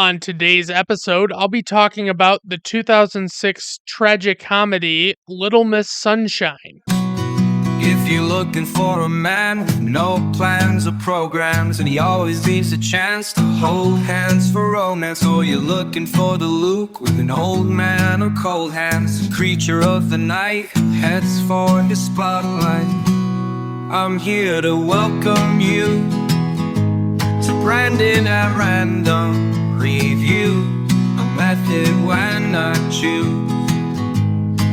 On today's episode, I'll be talking about the 2006 tragicomedy Little Miss Sunshine. If you're looking for a man with no plans or programs, and he always leaves a chance to hold hands for romance, or you're looking for the Luke with an old man or cold hands, creature of the night, heads for the spotlight, I'm here to welcome you to Brandon at Random Review, a method when I choose.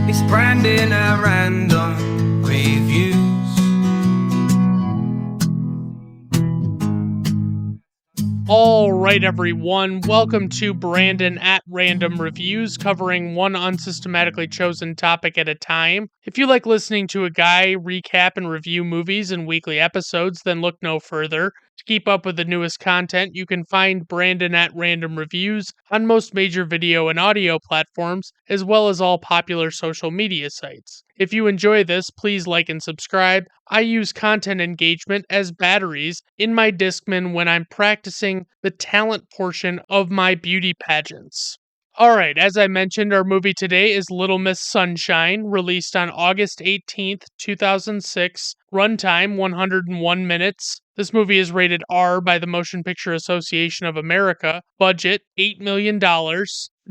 It's Brandon at Random Reviews. All right, everyone, welcome to Brandon at Random Reviews, covering one unsystematically chosen topic at a time. If you like listening to a guy recap and review movies in weekly episodes, then look no further. To keep up with the newest content, you can find Brandon at Random Reviews on most major video and audio platforms, as well as all popular social media sites. If you enjoy this, please like and subscribe. I use content engagement as batteries in my Discman when I'm practicing the talent portion of my beauty pageants. Alright, as I mentioned, our movie today is Little Miss Sunshine, released on August 18th, 2006. Runtime 101 minutes. This movie is rated R by the Motion Picture Association of America. Budget $8 million.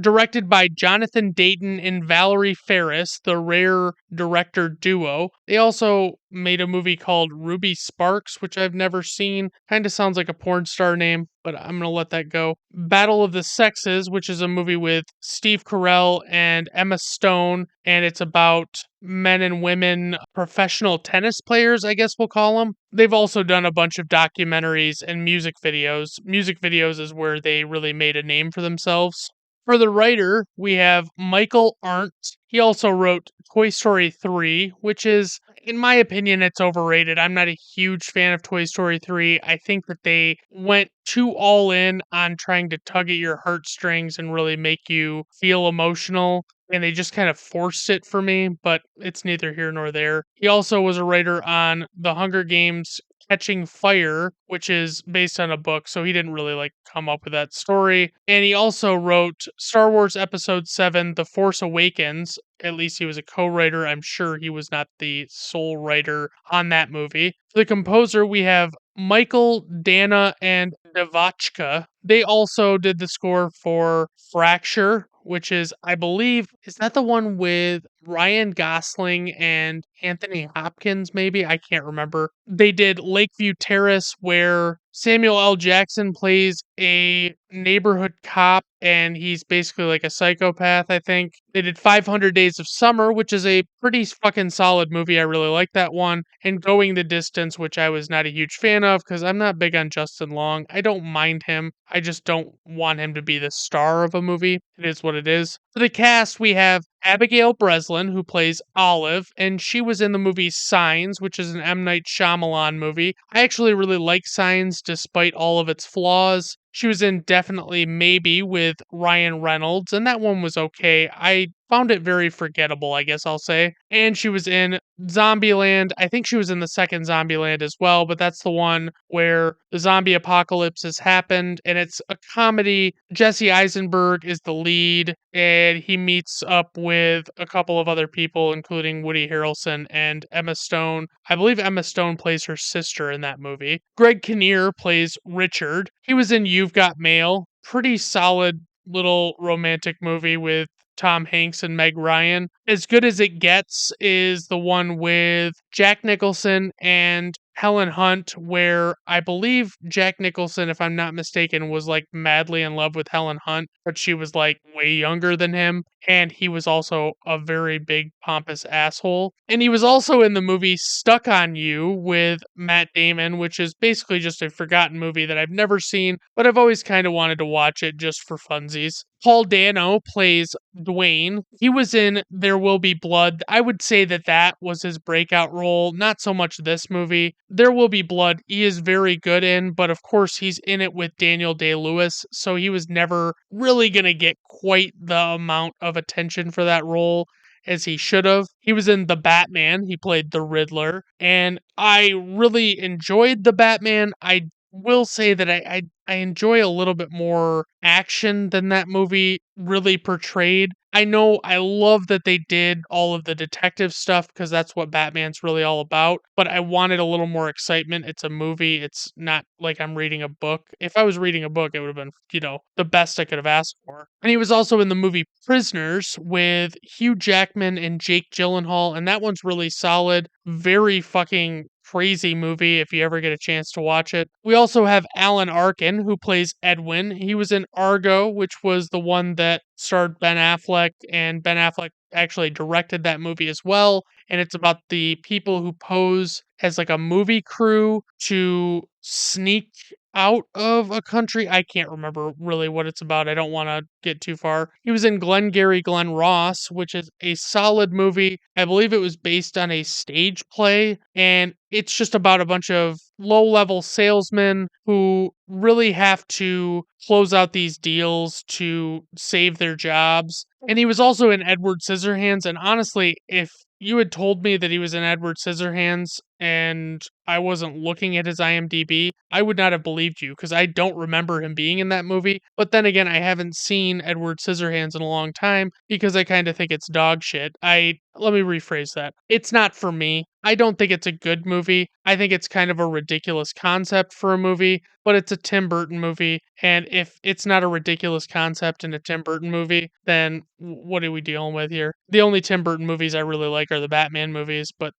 Directed by Jonathan Dayton and Valerie Ferris, the rare director duo. They also made a movie called Ruby Sparks, which I've never seen. Kind of sounds like a porn star name, but I'm going to let that go. Battle of the Sexes, which is a movie with Steve Carell and Emma Stone, and it's about men and women, professional tennis players, I guess we'll call them. They've also done a bunch of documentaries and music videos. Music videos is where they really made a name for themselves. For the writer, we have Michael Arndt. He also wrote Toy Story 3, which is, in my opinion, it's overrated. I'm not a huge fan of Toy Story 3. I think that they went too all in on trying to tug at your heartstrings and really make you feel emotional. And they just kind of forced it for me, but it's neither here nor there. He also was a writer on The Hunger Games Catching Fire, which is based on a book, so he didn't really come up with that story. And he also wrote Star Wars Episode 7, The Force Awakens. At least he was a co-writer. I'm sure he was not the sole writer on that movie. For the composer, we have Michael, Dana, and Devachka. They also did the score for Fracture, which is, I believe, is that the one with Ryan Gosling and Anthony Hopkins, maybe? I can't remember. They did Lakeview Terrace, where Samuel L. Jackson plays a neighborhood cop, and he's basically like a psychopath, I think. They did 500 Days of Summer, which is a pretty fucking solid movie. I really like that one. And Going the Distance, which I was not a huge fan of, because I'm not big on Justin Long. I don't mind him. I just don't want him to be the star of a movie. It is what it is. For the cast, we have Abigail Breslin, who plays Olive, and she was in the movie Signs, which is an M. Night Shyamalan movie. I actually really like Signs, despite all of its flaws. She was in Definitely Maybe with Ryan Reynolds, and that one was okay. I found it very forgettable, I guess I'll say. And she was in Zombieland. I think she was in the second Zombieland as well, but that's the one where the zombie apocalypse has happened, and it's a comedy. Jesse Eisenberg is the lead, and he meets up with a couple of other people, including Woody Harrelson and Emma Stone. I believe Emma Stone plays her sister in that movie. Greg Kinnear plays Richard. He was in You've Got Mail. Pretty solid little romantic movie with Tom Hanks and Meg Ryan. As Good as It Gets is the one with Jack Nicholson and Helen Hunt, where I believe Jack Nicholson, if I'm not mistaken, was madly in love with Helen Hunt, but she was way younger than him. And he was also a very big pompous asshole. And he was also in the movie Stuck on You with Matt Damon, which is basically just a forgotten movie that I've never seen, but I've always kind of wanted to watch it just for funsies. Paul Dano plays Dwayne. He was in There Will Be Blood. I would say that was his breakout role, not so much this movie. There Will Be Blood, he is very good in, but of course he's in it with Daniel Day-Lewis, so he was never really going to get quite the amount of attention for that role as he should have. He was in The Batman. He played the Riddler, and I really enjoyed The Batman. I will say that I enjoy a little bit more action than that movie really portrayed. I know I love that they did all of the detective stuff because that's what Batman's really all about, but I wanted a little more excitement. It's a movie. It's not like I'm reading a book. If I was reading a book, it would have been, the best I could have asked for. And he was also in the movie Prisoners with Hugh Jackman and Jake Gyllenhaal, and that one's really solid. Very fucking crazy movie if you ever get a chance to watch it. We also have Alan Arkin, who plays Edwin. He was in Argo, which was the one that starred Ben Affleck, and Ben Affleck actually directed that movie as well. And it's about the people who pose as like a movie crew to sneak out of a country. I can't remember really what it's about. I don't want to get too far. He was in Glengarry Glen Ross, which is a solid movie. I believe it was based on a stage play, and it's just about a bunch of low level salesmen who really have to close out these deals to save their jobs. And he was also in Edward Scissorhands. And honestly, if you had told me that he was in Edward Scissorhands and I wasn't looking at his IMDb, I would not have believed you because I don't remember him being in that movie. But then again, I haven't seen Edward Scissorhands in a long time because I kind of think it's dog shit. Let me rephrase that. It's not for me. I don't think it's a good movie. I think it's kind of a ridiculous concept for a movie, but it's a Tim Burton movie. And if it's not a ridiculous concept in a Tim Burton movie, then what are we dealing with here? The only Tim Burton movies I really like are the Batman movies, but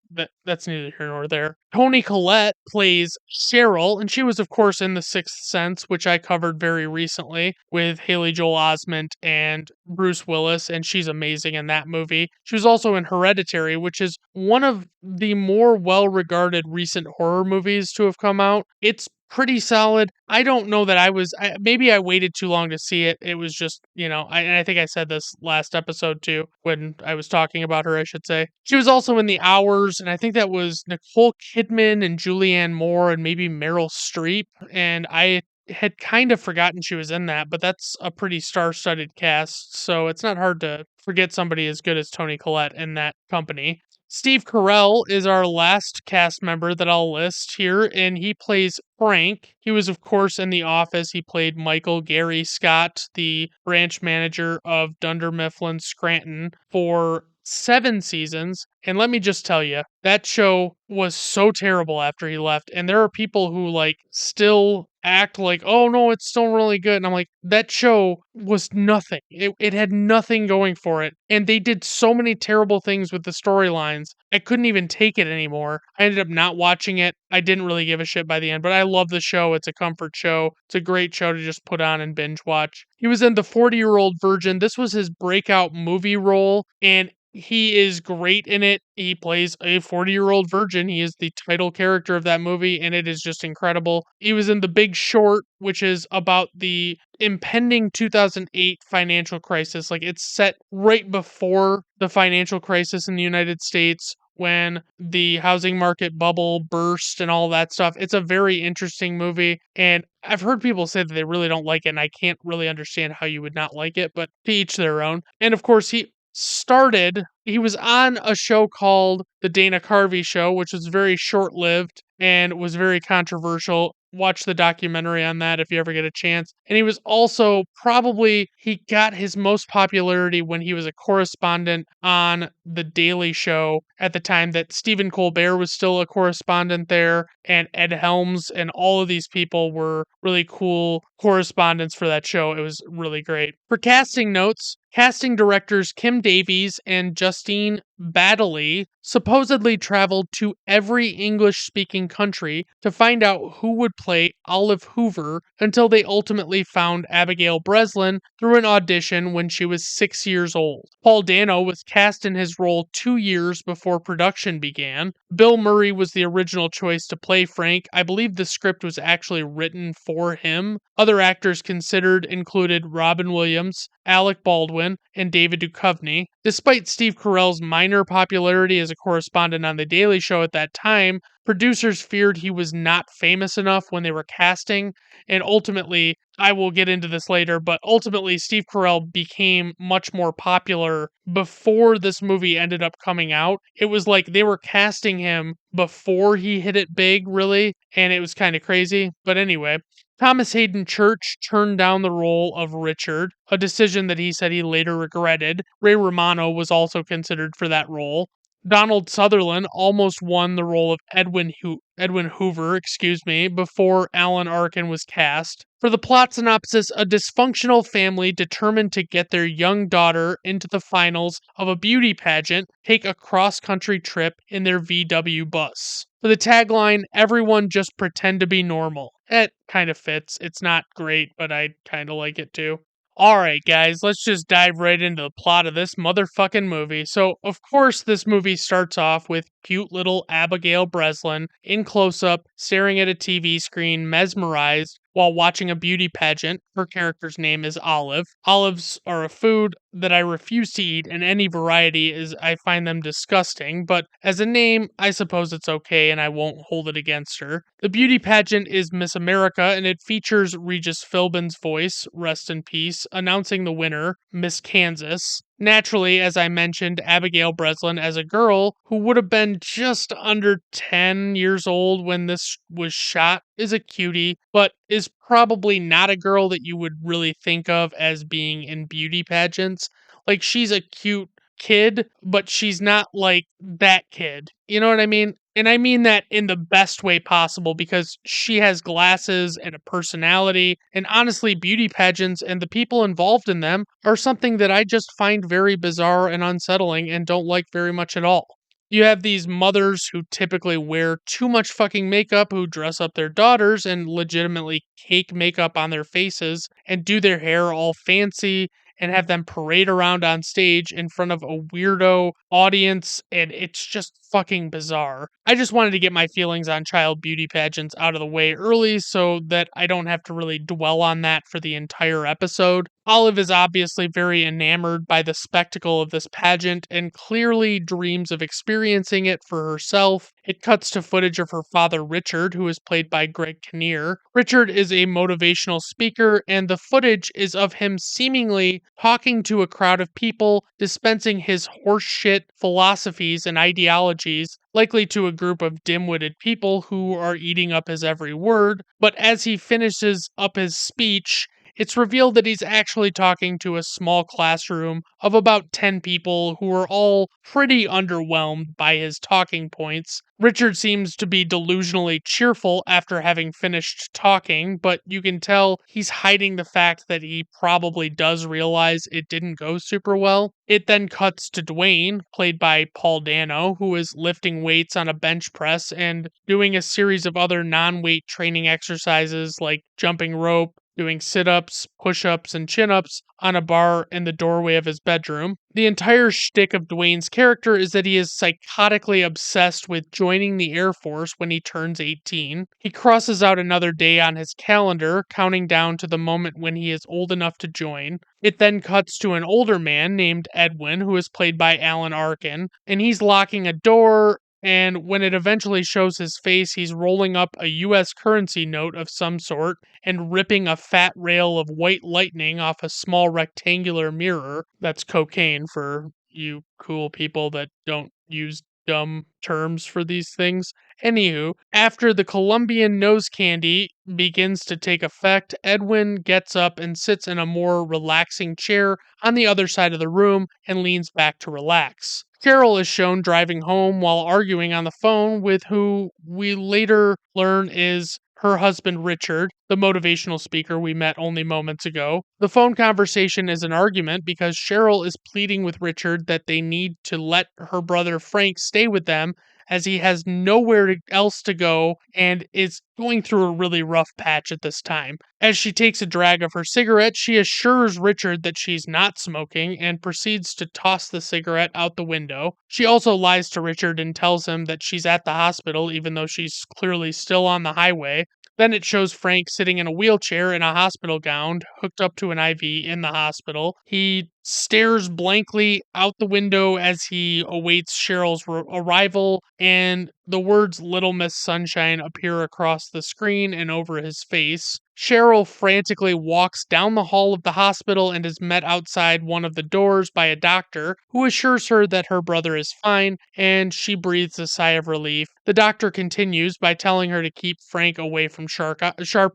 that's neither here nor there. Toni Collette plays Cheryl, and she was, of course, in The Sixth Sense, which I covered very recently with Haley Joel Osment and Bruce Willis, and she's amazing in that movie. She was also in Hereditary, which is one of the more well regarded recent horror movies to have come out. It's pretty solid. I don't know that maybe I waited too long to see it. It was just, and I think I said this last episode too, when I was talking about her, I should say. She was also in The Hours, and I think that was Nicole Kidman and Julianne Moore and maybe Meryl Streep. And I had kind of forgotten she was in that, but that's a pretty star-studded cast, so it's not hard to forget somebody as good as Toni Collette in that company. Steve Carell is our last cast member that I'll list here, and he plays Frank. He was, of course, in The Office. He played Michael Gary Scott, the branch manager of Dunder Mifflin Scranton, for 7 seasons. And let me just tell you, that show was so terrible after he left. And there are people who still act like, oh no, it's still really good. And I'm like, that show was nothing. It had nothing going for it. And they did so many terrible things with the storylines. I couldn't even take it anymore. I ended up not watching it. I didn't really give a shit by the end, but I love the show. It's a comfort show. It's a great show to just put on and binge watch. He was in The 40-Year-Old Virgin. This was his breakout movie role, and he is great in it. He plays a 40-year-old virgin. He is the title character of that movie, and it is just incredible. He was in The Big Short, which is about the impending 2008 financial crisis. Like, it's set right before the financial crisis in the United States when the housing market bubble burst and all that stuff. It's a very interesting movie, and I've heard people say that they really don't like it, and I can't really understand how you would not like it, but to each their own. And of course, he was on a show called The Dana Carvey Show, which was very short lived and was very controversial. Watch the documentary on that if you ever get a chance. And he was also he got his most popularity when he was a correspondent on The Daily Show at the time that Stephen Colbert was still a correspondent there, and Ed Helms and all of these people were really cool correspondents for that show. It was really great. For casting notes, casting directors Kim Davies and Justine Baddeley supposedly traveled to every English-speaking country to find out who would play Olive Hoover until they ultimately found Abigail Breslin through an audition when she was 6 years old. Paul Dano was cast in his role 2 years before production began. Bill Murray was the original choice to play Frank. I believe the script was actually written for him. Other actors considered included Robin Williams, Alec Baldwin, and David Duchovny. Despite Steve Carell's minor popularity as a correspondent on The Daily Show at that time, producers feared he was not famous enough when they were casting, and ultimately, I will get into this later, but ultimately Steve Carell became much more popular before this movie ended up coming out. It was like they were casting him before he hit it big, really, and it was kind of crazy. But anyway, Thomas Hayden Church turned down the role of Richard, a decision that he said he later regretted. Ray Romano was also considered for that role. Donald Sutherland almost won the role of Edwin Hoover, before Alan Arkin was cast. For the plot synopsis, a dysfunctional family determined to get their young daughter into the finals of a beauty pageant take a cross-country trip in their VW bus. For the tagline, everyone just pretend to be normal. It kind of fits. It's not great, but I kind of like it too. Alright, guys, let's just dive right into the plot of this motherfucking movie. So, of course, this movie starts off with cute little Abigail Breslin in close up, staring at a TV screen, mesmerized while watching a beauty pageant. Her character's name is Olive. Olives are a food that I refuse to eat, and any variety is I find them disgusting, but as a name, I suppose it's okay and I won't hold it against her. The beauty pageant is Miss America, and it features Regis Philbin's voice, rest in peace, announcing the winner, Miss Kansas. Naturally, as I mentioned, Abigail Breslin as a girl who would have been just under 10 years old when this was shot is a cutie, but is probably not a girl that you would really think of as being in beauty pageants. Like, she's a cute kid, but she's not like that kid. You know what I mean? And I mean that in the best way possible because she has glasses and a personality. And honestly, beauty pageants and the people involved in them are something that I just find very bizarre and unsettling and don't like very much at all. You have these mothers who typically wear too much fucking makeup, who dress up their daughters and legitimately cake makeup on their faces and do their hair all fancy and have them parade around on stage in front of a weirdo audience, and it's just fucking bizarre. I just wanted to get my feelings on child beauty pageants out of the way early so that I don't have to really dwell on that for the entire episode. Olive is obviously very enamored by the spectacle of this pageant and clearly dreams of experiencing it for herself. It cuts to footage of her father Richard, who is played by Greg Kinnear. Richard is a motivational speaker, and the footage is of him seemingly talking to a crowd of people, dispensing his horseshit philosophies and ideologies, likely to a group of dim-witted people who are eating up his every word. But as he finishes up his speech, it's revealed that he's actually talking to a small classroom of about 10 people who are all pretty underwhelmed by his talking points. Richard seems to be delusionally cheerful after having finished talking, but you can tell he's hiding the fact that he probably does realize it didn't go super well. It then cuts to Dwayne, played by Paul Dano, who is lifting weights on a bench press and doing a series of other non-weight training exercises like jumping rope, doing sit ups, push ups, and chin ups on a bar in the doorway of his bedroom. The entire shtick of Dwayne's character is that he is psychotically obsessed with joining the Air Force when he turns 18. He crosses out another day on his calendar, counting down to the moment when he is old enough to join. It then cuts to an older man named Edwin, who is played by Alan Arkin, and he's locking a door. And when it eventually shows his face, he's rolling up a US currency note of some sort and ripping a fat rail of white lightning off a small rectangular mirror. That's cocaine for you cool people that don't use dumb terms for these things. Anywho, after the Colombian nose candy begins to take effect, Edwin gets up and sits in a more relaxing chair on the other side of the room and leans back to relax. Cheryl is shown driving home while arguing on the phone with who we later learn is her husband Richard, the motivational speaker we met only moments ago. The phone conversation is an argument because Cheryl is pleading with Richard that they need to let her brother Frank stay with them as he has else to go and is going through a really rough patch at this time. As she takes a drag of her cigarette, she assures Richard that she's not smoking and proceeds to toss the cigarette out the window. She also lies to Richard and tells him that she's at the hospital even though she's clearly still on the highway. Then it shows Frank sitting in a wheelchair in a hospital gown, hooked up to an IV in the hospital. He stares blankly out the window as he awaits Cheryl's arrival, and the words Little Miss Sunshine appear across the screen and over his face. Cheryl frantically walks down the hall of the hospital and is met outside one of the doors by a doctor who assures her that her brother is fine, and she breathes a sigh of relief. The doctor continues by telling her to keep Frank away from sharp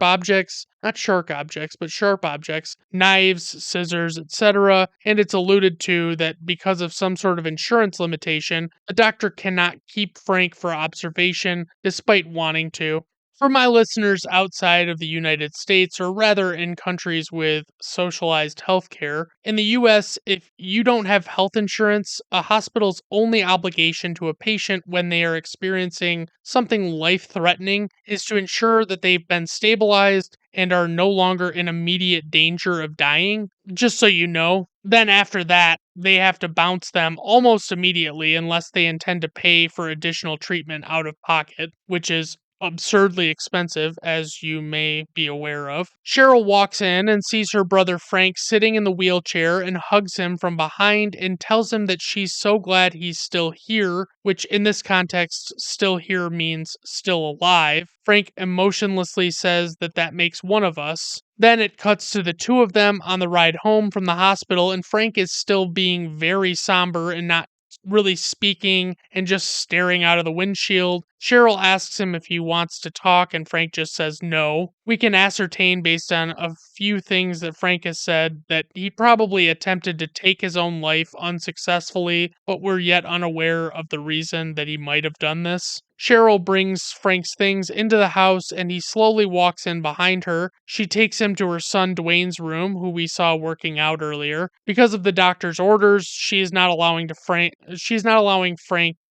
objects, not shark objects, but sharp objects, knives, scissors, etc. And it's alluded to that because of some sort of insurance limitation, the doctor cannot keep Frank for observation despite wanting to. For my listeners outside of the United States, or rather in countries with socialized healthcare, in the US, if you don't have health insurance, a hospital's only obligation to a patient when they are experiencing something life threatening is to ensure that they've been stabilized and are no longer in immediate danger of dying. Just so you know, then after that, they have to bounce them almost immediately unless they intend to pay for additional treatment out of pocket, which is absurdly expensive, as you may be aware of. Cheryl walks in and sees her brother Frank sitting in the wheelchair and hugs him from behind and tells him that she's so glad he's still here, which in this context, still here means still alive. Frank emotionlessly says that that makes one of us. Then it cuts to the two of them on the ride home from the hospital, and Frank is still being very somber and not really speaking and just staring out of the windshield. Cheryl asks him if he wants to talk, and Frank just says no. We can ascertain based on a few things that Frank has said that he probably attempted to take his own life unsuccessfully, but we're yet unaware of the reason that he might have done this. Cheryl brings Frank's things into the house and he slowly walks in behind her. She takes him to her son Dwayne's room, who we saw working out earlier. Because of the doctor's orders, she's not allowing Frank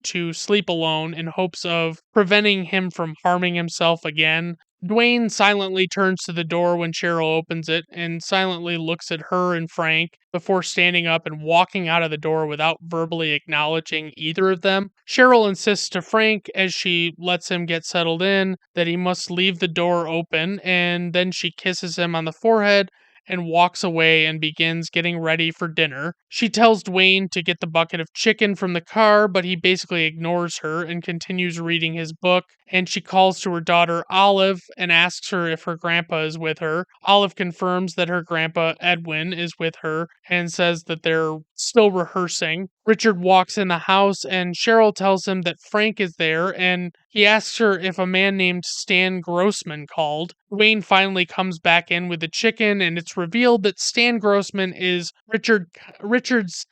to sleep alone in hopes of preventing him from harming himself again. Dwayne silently turns to the door when Cheryl opens it and silently looks at her and Frank before standing up and walking out of the door without verbally acknowledging either of them. Cheryl insists to Frank as she lets him get settled in that he must leave the door open, and then she kisses him on the forehead and walks away and begins getting ready for dinner. She tells Dwayne to get the bucket of chicken from the car, but he basically ignores her and continues reading his book. And she calls to her daughter Olive and asks her if her grandpa is with her. Olive confirms that her grandpa Edwin is with her and says that they're still rehearsing. Richard walks in the house and Cheryl tells him that Frank is there, and he asks her if a man named Stan Grossman called. Wayne finally comes back in with the chicken, and it's revealed that Stan Grossman is Richard's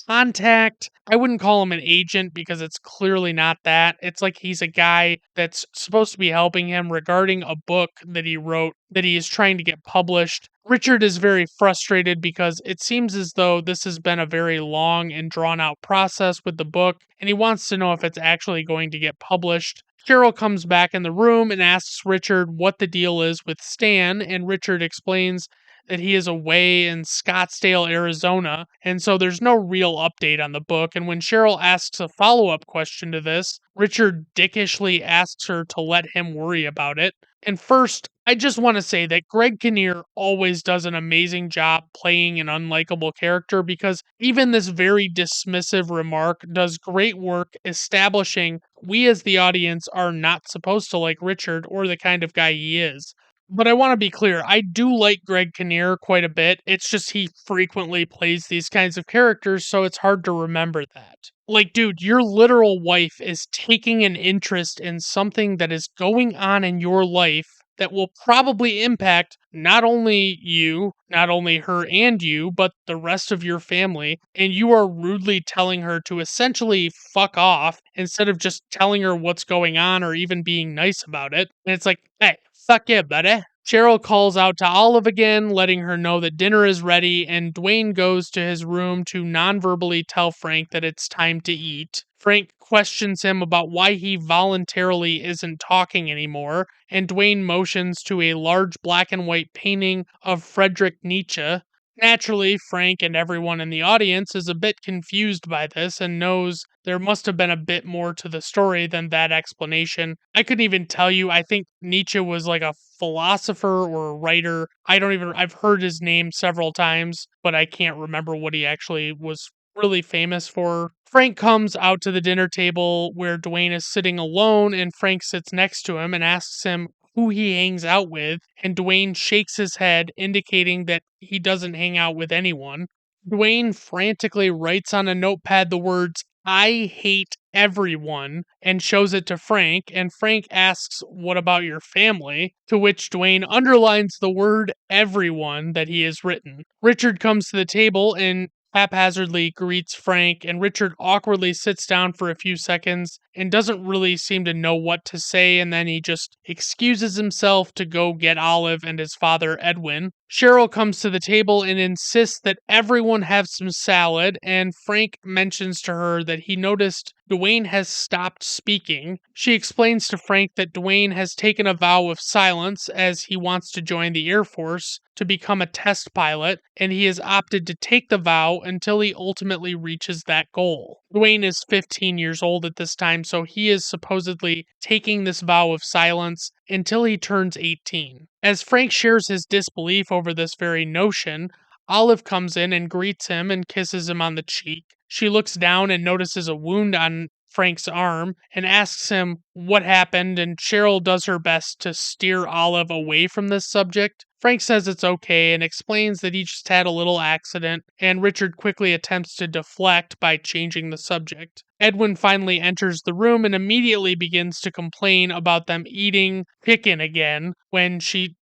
contact. I wouldn't call him an agent because it's clearly not that. It's like he's a guy that's supposed to be helping him regarding a book that he wrote that he is trying to get published. Richard is very frustrated because it seems as though this has been a very long and drawn out process with the book, and he wants to know if it's actually going to get published. Cheryl comes back in the room and asks Richard what the deal is with Stan, and Richard explains that he is away in Scottsdale, Arizona, and so there's no real update on the book. And when Cheryl asks a follow up question to this, Richard dickishly asks her to let him worry about it. And first, I just want to say that Greg Kinnear always does an amazing job playing an unlikable character because even this very dismissive remark does great work establishing we as the audience are not supposed to like Richard or the kind of guy he is. But I want to be clear, I do like Greg Kinnear quite a bit. It's just he frequently plays these kinds of characters, so it's hard to remember that. Like, dude, your literal wife is taking an interest in something that is going on in your life that will probably impact not only you, not only her and you, but the rest of your family. And you are rudely telling her to essentially fuck off instead of just telling her what's going on or even being nice about it. And it's like, hey, fuck yeah, buddy. Cheryl calls out to Olive again, letting her know that dinner is ready, and Dwayne goes to his room to non-verbally tell Frank that it's time to eat. Frank questions him about why he voluntarily isn't talking anymore, and Dwayne motions to a large black and white painting of Friedrich Nietzsche. Naturally, Frank and everyone in the audience is a bit confused by this and knows there must have been a bit more to the story than that explanation. I couldn't even tell you. I think Nietzsche was like a philosopher or a writer. I've heard his name several times, but I can't remember what he actually was really famous for. Frank comes out to the dinner table where Dwayne is sitting alone, and Frank sits next to him and asks him who he hangs out with, and Dwayne shakes his head, indicating that he doesn't hang out with anyone. Dwayne frantically writes on a notepad the words, I hate everyone, and shows it to Frank, and Frank asks, what about your family? To which Dwayne underlines the word everyone that he has written. Richard comes to the table and haphazardly greets Frank, and Richard awkwardly sits down for a few seconds and doesn't really seem to know what to say, and then he just excuses himself to go get Olive and his father, Edwin. Cheryl comes to the table and insists that everyone have some salad, and Frank mentions to her that he noticed Dwayne has stopped speaking. She explains to Frank that Dwayne has taken a vow of silence as he wants to join the Air Force to become a test pilot, and he has opted to take the vow until he ultimately reaches that goal. Dwayne is 15 years old at this time, so he is supposedly taking this vow of silence until he turns 18. As Frank shares his disbelief over this very notion, Olive comes in and greets him and kisses him on the cheek. She looks down and notices a wound on Frank's arm and asks him what happened, and Cheryl does her best to steer Olive away from this subject. Frank says it's okay and explains that he just had a little accident, and Richard quickly attempts to deflect by changing the subject. Edwin finally enters the room and immediately begins to complain about them eating chicken again when he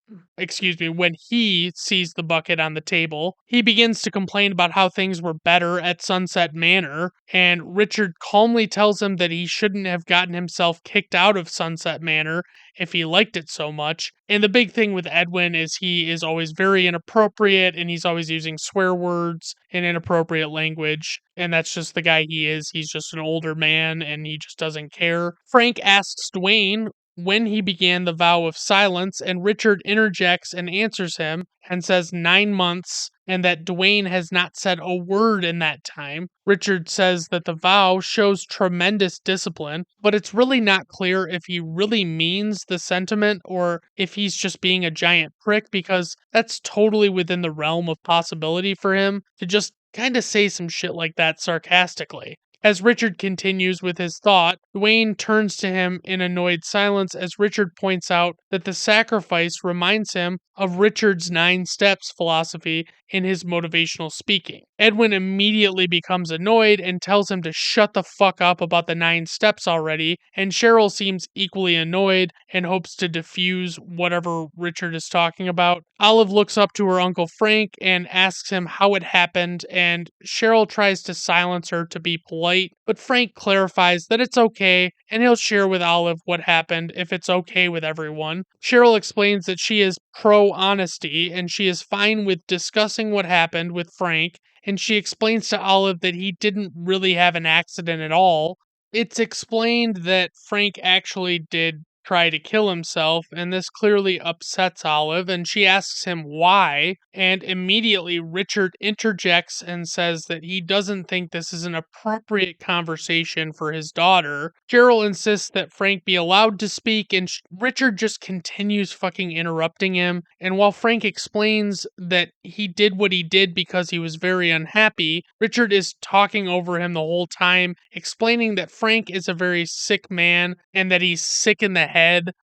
sees the bucket on the table. He begins to complain about how things were better at Sunset Manor, and Richard calmly tells him that he shouldn't have gotten himself kicked out of Sunset Manor if he liked it so much. And the big thing with Edwin is he is always very inappropriate and he's always using swear words and inappropriate language. And that's just the guy he is. He's just an older man and he just doesn't care. Frank asks Dwayne when he began the vow of silence, and Richard interjects and answers him and says 9 months, and that Dwayne has not said a word in that time. Richard says that the vow shows tremendous discipline, but it's really not clear if he really means the sentiment or if he's just being a giant prick, because that's totally within the realm of possibility for him to just kind of say some shit like that sarcastically. As Richard continues with his thought, Dwayne turns to him in annoyed silence as Richard points out that the sacrifice reminds him of Richard's 9 steps philosophy in his motivational speaking. Edwin immediately becomes annoyed and tells him to shut the fuck up about the 9 steps already, and Cheryl seems equally annoyed and hopes to diffuse whatever Richard is talking about. Olive looks up to her Uncle Frank and asks him how it happened, and Cheryl tries to silence her to be polite, but Frank clarifies that it's okay and he'll share with Olive what happened if it's okay with everyone. Cheryl explains that she is pro honesty and she is fine with discussing what happened with Frank, and she explains to Olive that he didn't really have an accident at all. It's explained that Frank actually did try to kill himself, and this clearly upsets Olive, and she asks him why, and immediately Richard interjects and says that he doesn't think this is an appropriate conversation for his daughter. Cheryl insists that Frank be allowed to speak, and Richard just continues fucking interrupting him, and while Frank explains that he did what he did because he was very unhappy, Richard is talking over him the whole time, explaining that Frank is a very sick man and that he's sick in the head.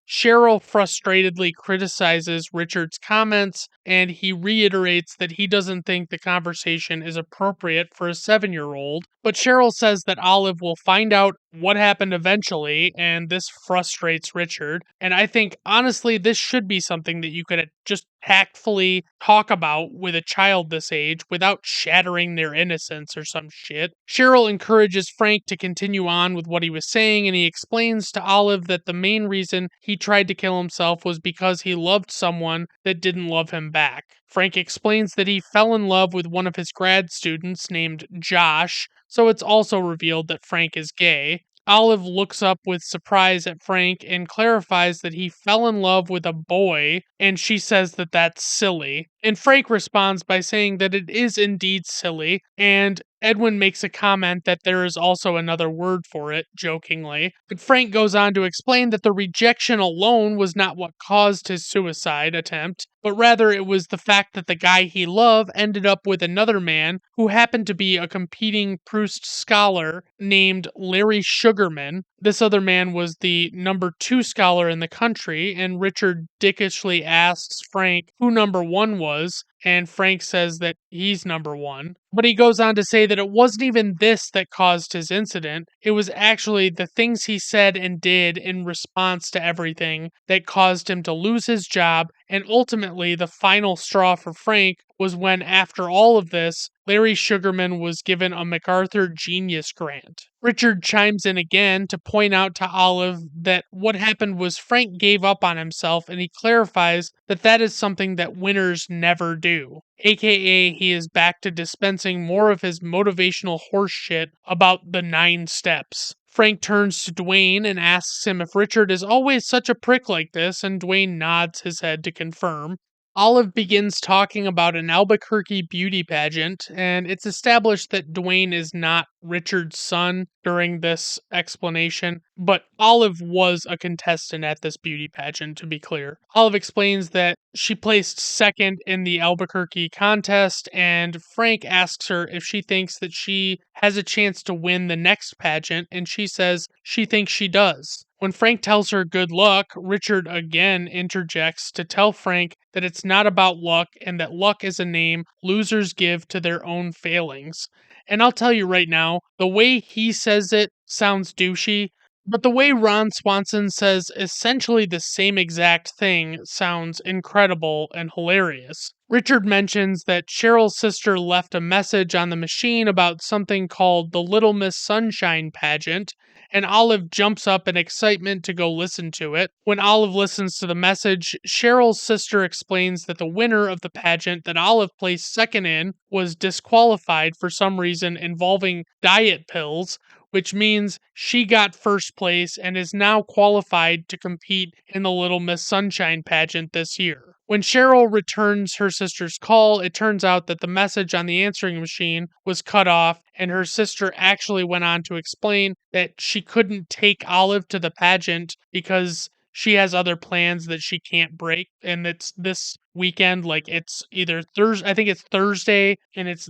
Cheryl frustratedly criticizes Richard's comments, and he reiterates that he doesn't think the conversation is appropriate for a 7-year-old. But Cheryl says that Olive will find out what happened eventually, and this frustrates Richard. And I think, honestly, this should be something that you could just tactfully talk about with a child this age without shattering their innocence or some shit. Cheryl encourages Frank to continue on with what he was saying, and he explains to Olive that the main reason he tried to kill himself was because he loved someone that didn't love him back. Frank explains that he fell in love with one of his grad students named Josh, so it's also revealed that Frank is gay. Olive looks up with surprise at Frank and clarifies that he fell in love with a boy, and she says that that's silly. And Frank responds by saying that it is indeed silly, and Edwin makes a comment that there is also another word for it, jokingly. But Frank goes on to explain that the rejection alone was not what caused his suicide attempt, but rather it was the fact that the guy he loved ended up with another man who happened to be a competing Proust scholar named Larry Sugarman. This other man was the number 2 scholar in the country, and Richard dickishly asks Frank who number 1 was, and Frank says that he's number 1. But he goes on to say that it wasn't even this that caused his incident. It was actually the things he said and did in response to everything that caused him to lose his job, and ultimately the final straw for Frank was when, after all of this, Larry Sugarman was given a MacArthur Genius Grant. Richard chimes in again to point out to Olive that what happened was Frank gave up on himself, and he clarifies that that is something that winners never do. AKA, he is back to dispensing more of his motivational horseshit about the 9 steps. Frank turns to Dwayne and asks him if Richard is always such a prick like this, and Dwayne nods his head to confirm. Olive begins talking about an Albuquerque beauty pageant, and it's established that Dwayne is not Richard's son during this explanation, but Olive was a contestant at this beauty pageant, to be clear. Olive explains that she placed second in the Albuquerque contest, and Frank asks her if she thinks that she has a chance to win the next pageant, and she says she thinks she does. When Frank tells her good luck, Richard again interjects to tell Frank that it's not about luck and that luck is a name losers give to their own failings. And I'll tell you right now, the way he says it sounds douchey, but the way Ron Swanson says essentially the same exact thing sounds incredible and hilarious. Richard mentions that Cheryl's sister left a message on the machine about something called the Little Miss Sunshine pageant, and Olive jumps up in excitement to go listen to it. When Olive listens to the message, Cheryl's sister explains that the winner of the pageant that Olive placed second in was disqualified for some reason involving diet pills, which means she got first place and is now qualified to compete in the Little Miss Sunshine pageant this year. When Cheryl returns her sister's call, it turns out that the message on the answering machine was cut off, and her sister actually went on to explain that she couldn't take Olive to the pageant because she has other plans that she can't break, and it's this weekend. Like, it's either Thursday, I think it's Thursday, and it's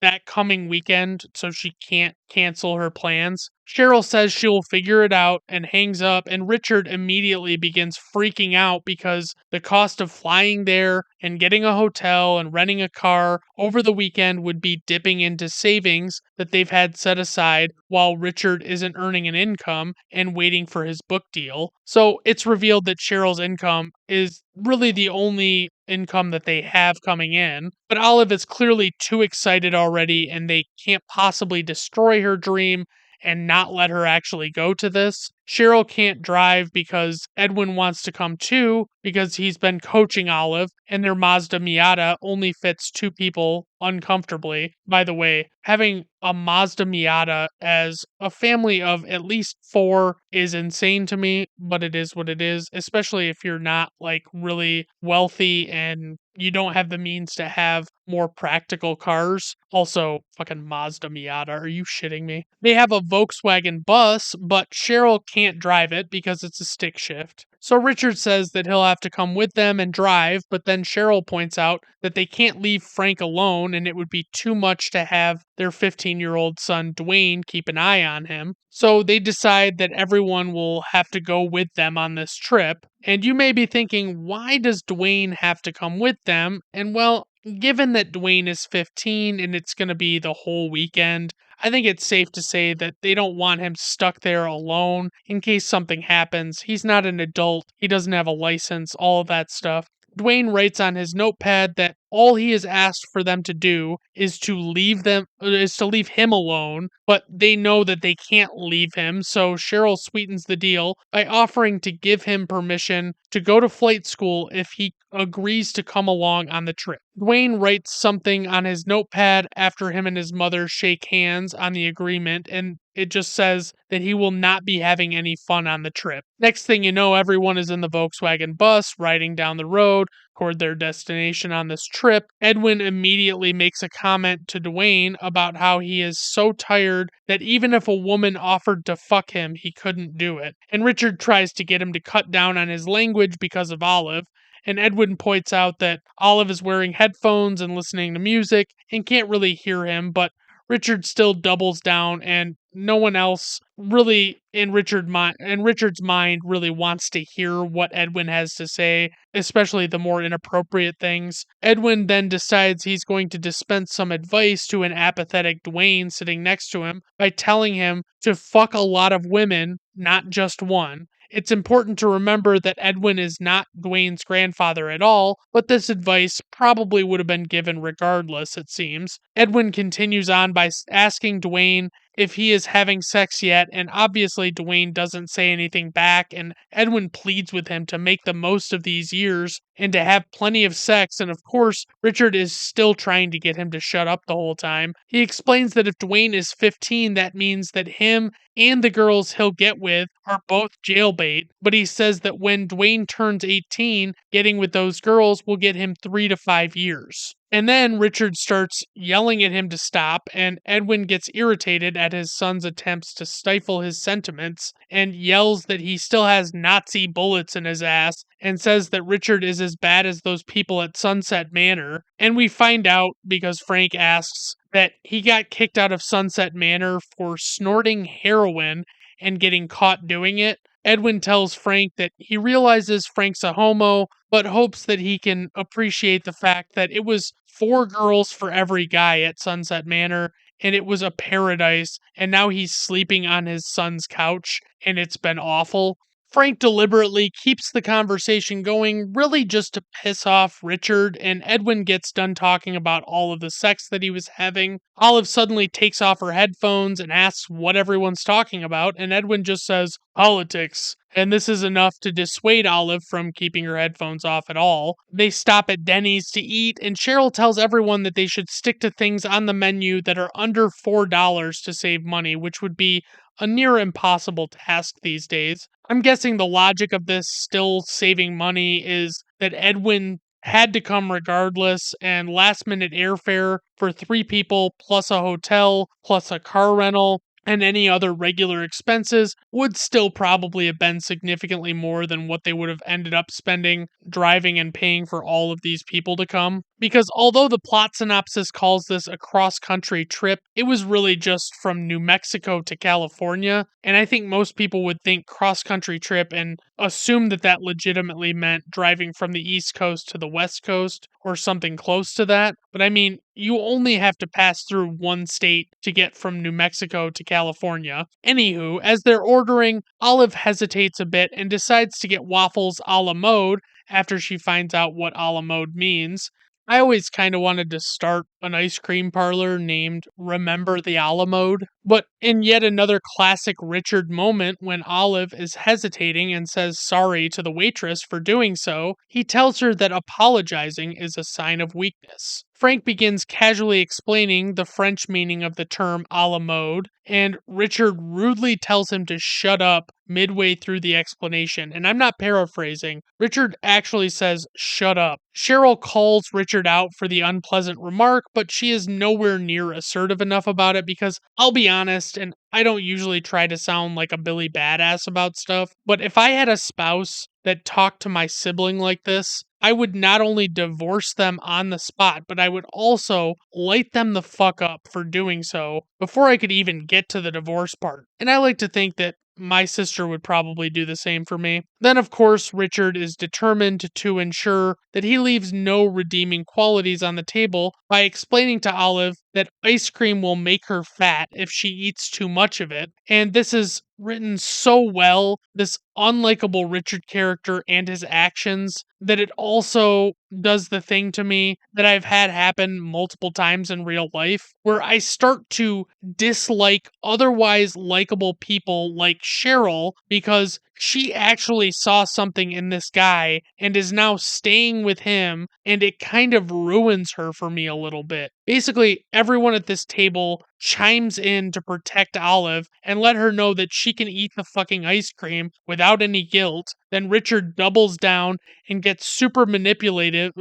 that coming weekend, so she can't cancel her plans. Cheryl says she will figure it out and hangs up, and Richard immediately begins freaking out because the cost of flying there and getting a hotel and renting a car over the weekend would be dipping into savings that they've had set aside while Richard isn't earning an income and waiting for his book deal. So it's revealed that Cheryl's income is really the only income that they have coming in. But Olive is clearly too excited already, and they can't possibly destroy her dream and not let her actually go to this. Cheryl can't drive because Edwin wants to come too, because he's been coaching Olive, and their Mazda Miata only fits 2 people uncomfortably. By the way, having a Mazda Miata as a family of at least 4 is insane to me, but it is what it is, especially if you're not like really wealthy and you don't have the means to have more practical cars. Also, fucking Mazda Miata, are you shitting me? They have a Volkswagen bus, but Cheryl can't drive it because it's a stick shift. So Richard says that he'll have to come with them and drive, but then Cheryl points out that they can't leave Frank alone and it would be too much to have their 15-year-old son Dwayne keep an eye on him. So they decide that everyone will have to go with them on this trip. And you may be thinking, why does Dwayne have to come with them? And well, given that Dwayne is 15 and it's going to be the whole weekend, I think it's safe to say that they don't want him stuck there alone in case something happens. He's not an adult, he doesn't have a license, all of that stuff. Dwayne writes on his notepad that all he has asked for them to do is to leave him alone, but they know that they can't leave him, so Cheryl sweetens the deal by offering to give him permission to go to flight school if he agrees to come along on the trip. Dwayne writes something on his notepad after him and his mother shake hands on the agreement, and it just says that he will not be having any fun on the trip. Next thing you know, everyone is in the Volkswagen bus riding down the road toward their destination on this trip. Edwin immediately makes a comment to Dwayne about how he is so tired that even if a woman offered to fuck him, he couldn't do it. And Richard tries to get him to cut down on his language because of Olive. And Edwin points out that Olive is wearing headphones and listening to music and can't really hear him, but Richard still doubles down, and no one else really in Richard's mind really wants to hear what Edwin has to say, especially the more inappropriate things. Edwin then decides he's going to dispense some advice to an apathetic Dwayne sitting next to him by telling him to fuck a lot of women, not just one. It's important to remember that Edwin is not Dwayne's grandfather at all, but this advice probably would have been given regardless, it seems. Edwin continues on by asking Dwayne if he is having sex yet, and obviously Dwayne doesn't say anything back, and Edwin pleads with him to make the most of these years and to have plenty of sex, and of course, Richard is still trying to get him to shut up the whole time. He explains that if Dwayne is 15, that means that him and the girls he'll get with are both jailbait, but he says that when Dwayne turns 18, getting with those girls will get him 3 to 5 years. And then Richard starts yelling at him to stop, and Edwin gets irritated at his son's attempts to stifle his sentiments and yells that he still has Nazi bullets in his ass and says that Richard is as bad as those people at Sunset Manor. And we find out, because Frank asks, that he got kicked out of Sunset Manor for snorting heroin and getting caught doing it. Edwin tells Frank that he realizes Frank's a homo, but hopes that he can appreciate the fact that it was 4 girls for every guy at Sunset Manor, and it was a paradise, and now he's sleeping on his son's couch, and it's been awful. Frank deliberately keeps the conversation going, really just to piss off Richard, and Edwin gets done talking about all of the sex that he was having. Olive suddenly takes off her headphones and asks what everyone's talking about, and Edwin just says, politics. And this is enough to dissuade Olive from keeping her headphones off at all. They stop at Denny's to eat, and Cheryl tells everyone that they should stick to things on the menu that are under $4 to save money, which would be a near impossible task these days. I'm guessing the logic of this still saving money is that Edwin had to come regardless, and last minute airfare for 3 people, plus a hotel, plus a car rental, and any other regular expenses would still probably have been significantly more than what they would have ended up spending driving and paying for all of these people to come. Because although the plot synopsis calls this a cross-country trip, it was really just from New Mexico to California, and I think most people would think cross-country trip and assume that that legitimately meant driving from the East Coast to the West Coast or something close to that. But I mean, you only have to pass through one state to get from New Mexico to California. Anywho, as they're ordering, Olive hesitates a bit and decides to get waffles a la mode after she finds out what a la mode means. I always kind of wanted to start an ice cream parlor named Remember the a la mode, but in yet another classic Richard moment when Olive is hesitating and says sorry to the waitress for doing so, he tells her that apologizing is a sign of weakness. Frank begins casually explaining the French meaning of the term a la mode, and Richard rudely tells him to shut up midway through the explanation. And I'm not paraphrasing. Richard actually says, shut up. Cheryl calls Richard out for the unpleasant remark, but she is nowhere near assertive enough about it because I'll be honest, and I don't usually try to sound like a Billy Badass about stuff, but if I had a spouse that talked to my sibling like this, I would not only divorce them on the spot, but I would also light them the fuck up for doing so before I could even get to the divorce part. And I like to think that my sister would probably do the same for me. Then, of course, Richard is determined to ensure that he leaves no redeeming qualities on the table by explaining to Olive that ice cream will make her fat if she eats too much of it. And this is written so well, this unlikable Richard character and his actions, that it also does the thing to me that I've had happen multiple times in real life, where I start to dislike otherwise likable people like Cheryl because she actually saw something in this guy and is now staying with him, and it kind of ruins her for me a little bit. Basically, everyone at this table chimes in to protect Olive and let her know that she can eat the fucking ice cream without any guilt. Then Richard doubles down and gets super manipulative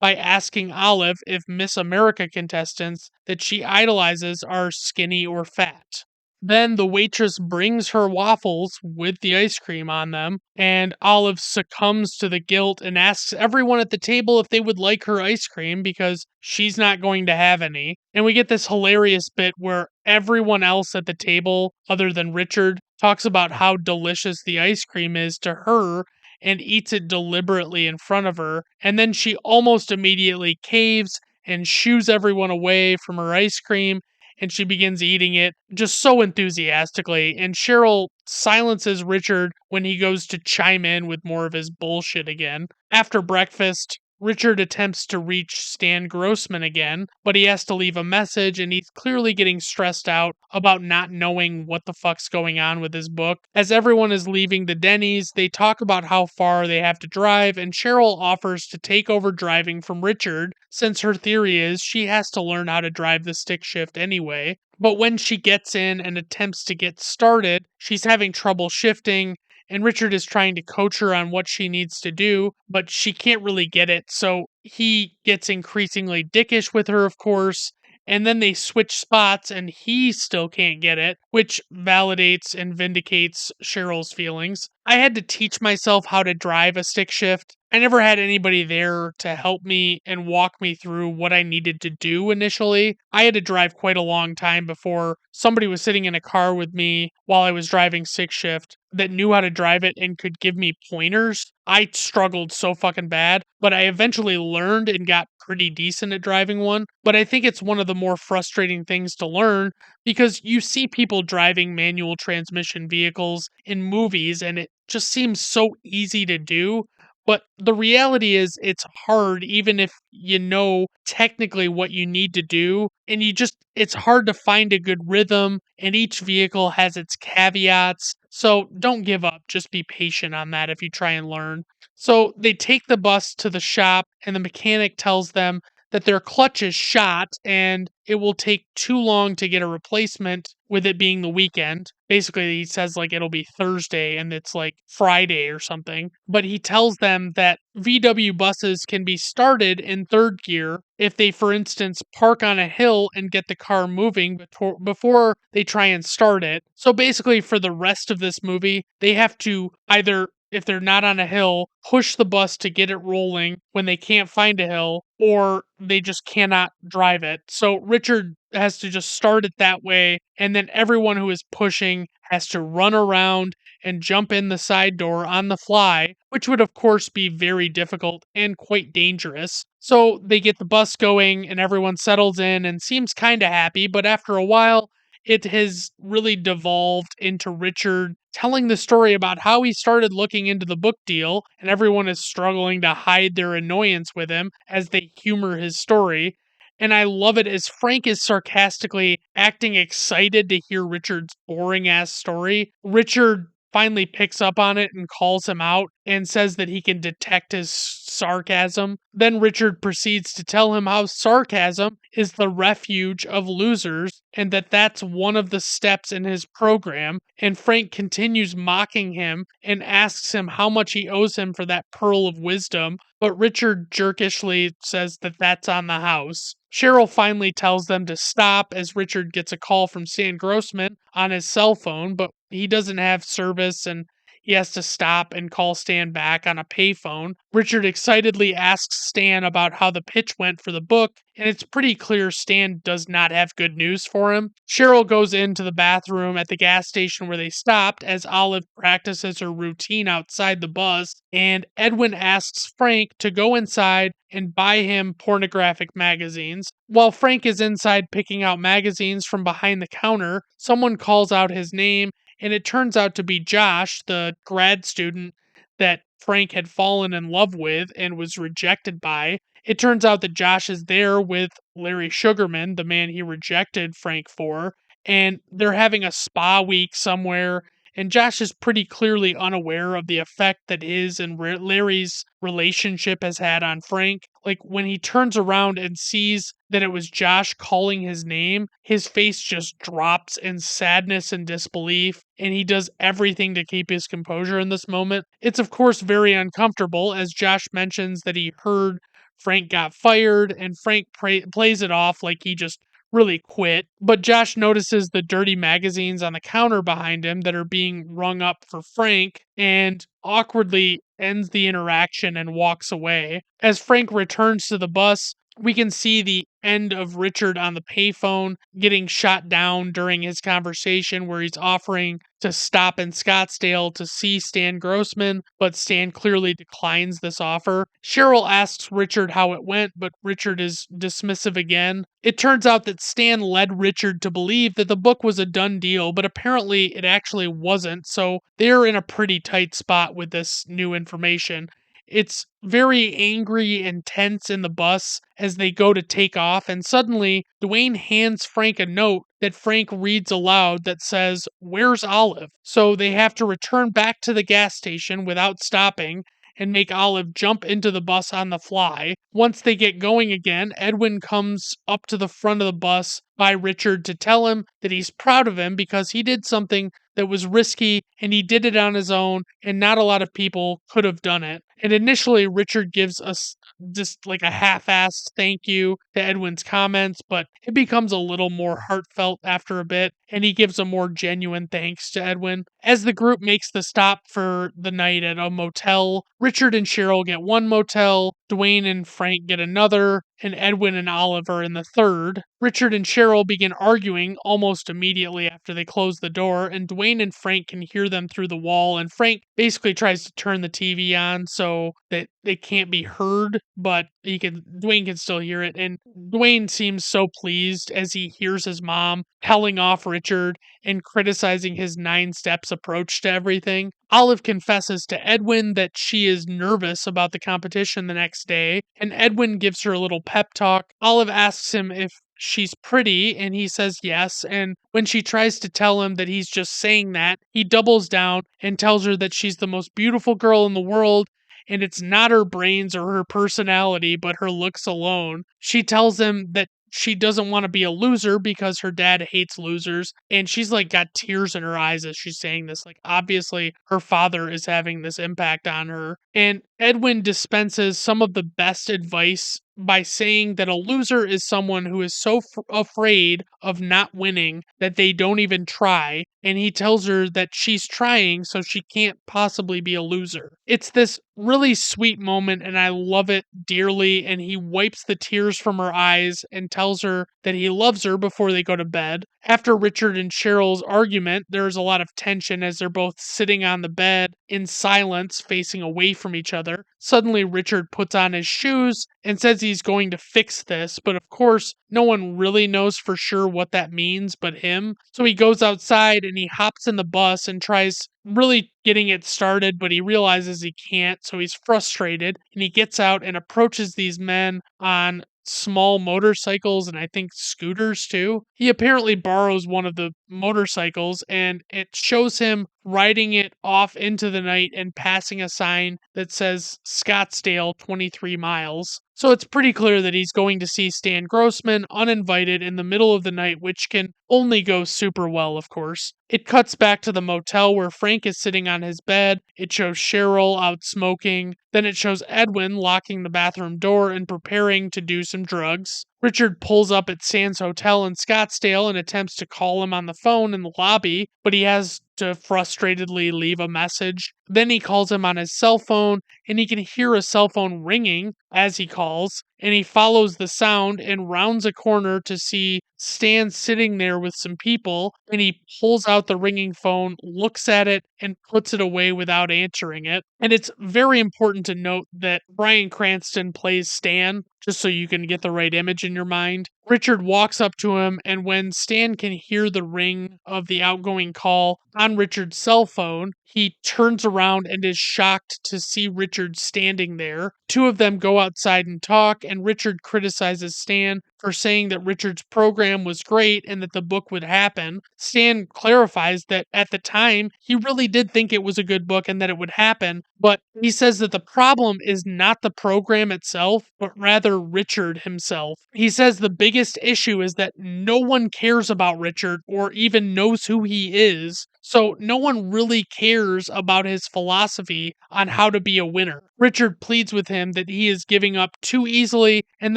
by asking Olive if Miss America contestants that she idolizes are skinny or fat. Then the waitress brings her waffles with the ice cream on them, and Olive succumbs to the guilt and asks everyone at the table if they would like her ice cream because she's not going to have any. And we get this hilarious bit where everyone else at the table, other than Richard, talks about how delicious the ice cream is to her and eats it deliberately in front of her. And then she almost immediately caves and shoos everyone away from her ice cream, and she begins eating it just so enthusiastically. And Cheryl silences Richard when he goes to chime in with more of his bullshit again. After breakfast, Richard attempts to reach Stan Grossman again, but he has to leave a message, and he's clearly getting stressed out about not knowing what the fuck's going on with his book. As everyone is leaving the Denny's, they talk about how far they have to drive, and Cheryl offers to take over driving from Richard, since her theory is she has to learn how to drive the stick shift anyway. But when she gets in and attempts to get started, she's having trouble shifting, and Richard is trying to coach her on what she needs to do, but she can't really get it, so he gets increasingly dickish with her, of course, and then they switch spots and he still can't get it, which validates and vindicates Cheryl's feelings. I had to teach myself how to drive a stick shift. I never had anybody there to help me and walk me through what I needed to do initially. I had to drive quite a long time before somebody was sitting in a car with me while I was driving stick shift that knew how to drive it and could give me pointers. I struggled so fucking bad, but I eventually learned and got pretty decent at driving one. But I think it's one of the more frustrating things to learn because you see people driving manual transmission vehicles in movies and it just seems so easy to do. But the reality is, it's hard even if you know technically what you need to do. And it's hard to find a good rhythm, and each vehicle has its caveats. So don't give up. Just be patient on that if you try and learn. So they take the bus to the shop, and the mechanic tells them that their clutch is shot and it will take too long to get a replacement with it being the weekend. Basically, he says like it'll be Thursday and it's like Friday or something. But he tells them that VW buses can be started in third gear if they, for instance, park on a hill and get the car moving before they try and start it. So basically, for the rest of this movie, they have to either, if they're not on a hill, push the bus to get it rolling when they can't find a hill, or they just cannot drive it. So Richard has to just start it that way, and then everyone who is pushing has to run around and jump in the side door on the fly, which would, of course, be very difficult and quite dangerous. So they get the bus going, and everyone settles in and seems kind of happy, but after a while, it has really devolved into Richard telling the story about how he started looking into the book deal, and everyone is struggling to hide their annoyance with him as they humor his story. And I love it as Frank is sarcastically acting excited to hear Richard's boring ass story. Richard finally picks up on it and calls him out and says that he can detect his sarcasm. Then Richard proceeds to tell him how sarcasm is the refuge of losers and that that's one of the steps in his program. And Frank continues mocking him and asks him how much he owes him for that pearl of wisdom, but Richard jerkishly says that that's on the house. Cheryl finally tells them to stop as Richard gets a call from Stan Grossman on his cell phone, but he doesn't have service and he has to stop and call Stan back on a payphone. Richard excitedly asks Stan about how the pitch went for the book, and it's pretty clear Stan does not have good news for him. Cheryl goes into the bathroom at the gas station where they stopped as Olive practices her routine outside the bus, and Edwin asks Frank to go inside and buy him pornographic magazines. While Frank is inside picking out magazines from behind the counter, someone calls out his name, and it turns out to be Josh, the grad student that Frank had fallen in love with and was rejected by. It turns out that Josh is there with Larry Sugarman, the man he rejected Frank for, and they're having a spa week somewhere. And Josh is pretty clearly unaware of the effect that his and Larry's relationship has had on Frank. Like when he turns around and sees that it was Josh calling his name, his face just drops in sadness and disbelief, and he does everything to keep his composure in this moment. It's, of course, very uncomfortable as Josh mentions that he heard Frank got fired, and Frank plays it off like he just really quit. But Josh notices the dirty magazines on the counter behind him that are being rung up for Frank and awkwardly ends the interaction and walks away. As Frank returns to the bus, we can see the end of Richard on the payphone getting shot down during his conversation where he's offering to stop in Scottsdale to see Stan Grossman, but Stan clearly declines this offer. Cheryl asks Richard how it went, but Richard is dismissive again. It turns out that Stan led Richard to believe that the book was a done deal, but apparently it actually wasn't, so they're in a pretty tight spot with this new information. It's very angry and tense in the bus as they go to take off, and suddenly Dwayne hands Frank a note that Frank reads aloud that says, "Where's Olive?" So they have to return back to the gas station without stopping and make Olive jump into the bus on the fly. Once they get going again, Edwin comes up to the front of the bus by Richard to tell him that he's proud of him because he did something that was risky and he did it on his own, and not a lot of people could have done it. And initially, Richard gives us just like a half assed thank you to Edwin's comments, but it becomes a little more heartfelt after a bit, and he gives a more genuine thanks to Edwin. As the group makes the stop for the night at a motel, Richard and Cheryl get one motel, Dwayne and Frank get another, and Edwin and Oliver in the third. Richard and Cheryl begin arguing almost immediately after they close the door, and Dwayne and Frank can hear them through the wall, and Frank basically tries to turn the TV on so that they can't be heard, but Dwayne can still hear it, and Dwayne seems so pleased as he hears his mom telling off Richard and criticizing his 9 steps approach to everything. Olive confesses to Edwin that she is nervous about the competition the next day, and Edwin gives her a little pep talk. Olive asks him if she's pretty, and he says yes, and when she tries to tell him that he's just saying that, he doubles down and tells her that she's the most beautiful girl in the world, and it's not her brains or her personality, but her looks alone. She tells him that she doesn't want to be a loser because her dad hates losers, and she's like got tears in her eyes as she's saying this. Like, obviously, her father is having this impact on her. And Edwin dispenses some of the best advice by saying that a loser is someone who is so afraid of not winning that they don't even try, and he tells her that she's trying so she can't possibly be a loser. It's this really sweet moment, and I love it dearly, and he wipes the tears from her eyes and tells her that he loves her before they go to bed. After Richard and Cheryl's argument, there's a lot of tension as they're both sitting on the bed in silence, facing away from each other. Suddenly, Richard puts on his shoes and says he's going to fix this, but of course, no one really knows for sure what that means but him. So he goes outside and he hops in the bus and tries really getting it started, but he realizes he can't, so he's frustrated, and he gets out and approaches these men on small motorcycles and I think scooters too. He apparently borrows one of the motorcycles, and it shows him riding it off into the night and passing a sign that says Scottsdale 23 miles. So it's pretty clear that he's going to see Stan Grossman uninvited in the middle of the night, which can only go super well, of course. It cuts back to the motel where Frank is sitting on his bed. It shows Cheryl out smoking. Then it shows Edwin locking the bathroom door and preparing to do some drugs. Richard pulls up at Stan's hotel in Scottsdale and attempts to call him on the phone in the lobby, but he has to frustratedly leave a message. Then he calls him on his cell phone, and he can hear a cell phone ringing as he calls. And he follows the sound and rounds a corner to see Stan sitting there with some people. And he pulls out the ringing phone, looks at it, and puts it away without answering it. And it's very important to note that Bryan Cranston plays Stan, just so you can get the right image in your mind. Richard walks up to him, and when Stan can hear the ring of the outgoing call on Richard's cell phone, he turns around and is shocked to see Richard standing there. Two of them go outside and talk, and Richard criticizes Stan for saying that Richard's program was great and that the book would happen. Stan clarifies that at the time, he really did think it was a good book and that it would happen, but he says that the problem is not the program itself, but rather Richard himself. He says the biggest issue is that no one cares about Richard or even knows who he is, so no one really cares about his philosophy on how to be a winner. Richard pleads with him that he is giving up too easily and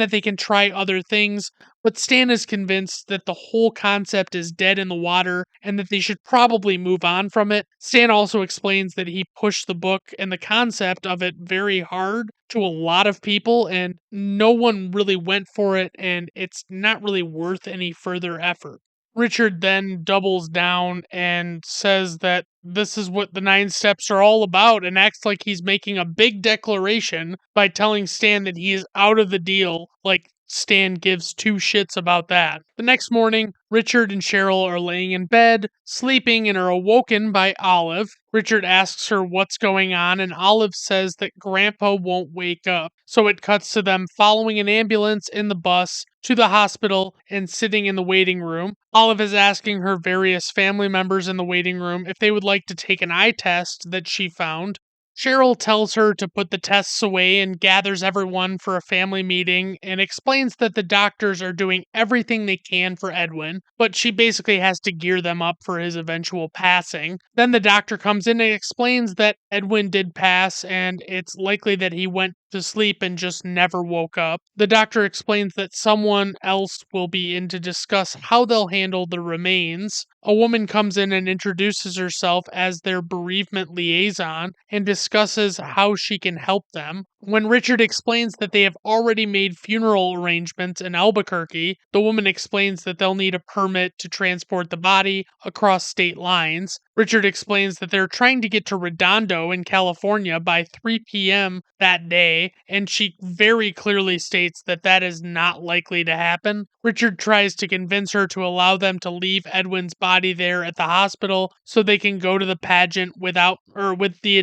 that they can try other things, but Stan is convinced that the whole concept is dead in the water and that they should probably move on from it. Stan also explains that he pushed the book and the concept of it very hard to a lot of people, and no one really went for it, and it's not really worth any further effort. Richard then doubles down and says that this is what the 9 steps are all about and acts like he's making a big declaration by telling Stan that he is out of the deal, like Stan gives two shits about that. The next morning, Richard and Cheryl are laying in bed, sleeping, and are awoken by Olive. Richard asks her what's going on, and Olive says that Grandpa won't wake up. So it cuts to them following an ambulance in the bus to the hospital and sitting in the waiting room. Olive is asking her various family members in the waiting room if they would like to take an eye test that she found. Cheryl tells her to put the tests away and gathers everyone for a family meeting and explains that the doctors are doing everything they can for Edwin, but she basically has to gear them up for his eventual passing. Then the doctor comes in and explains that Edwin did pass and it's likely that he went to sleep and just never woke up. The doctor explains that someone else will be in to discuss how they'll handle the remains. A woman comes in and introduces herself as their bereavement liaison and discusses how she can help them. When Richard explains that they have already made funeral arrangements in Albuquerque, the woman explains that they'll need a permit to transport the body across state lines. Richard explains that they're trying to get to Redondo in California by 3 p.m. that day, and she very clearly states that that is not likely to happen. Richard tries to convince her to allow them to leave Edwin's body there at the hospital so they can go to the pageant with the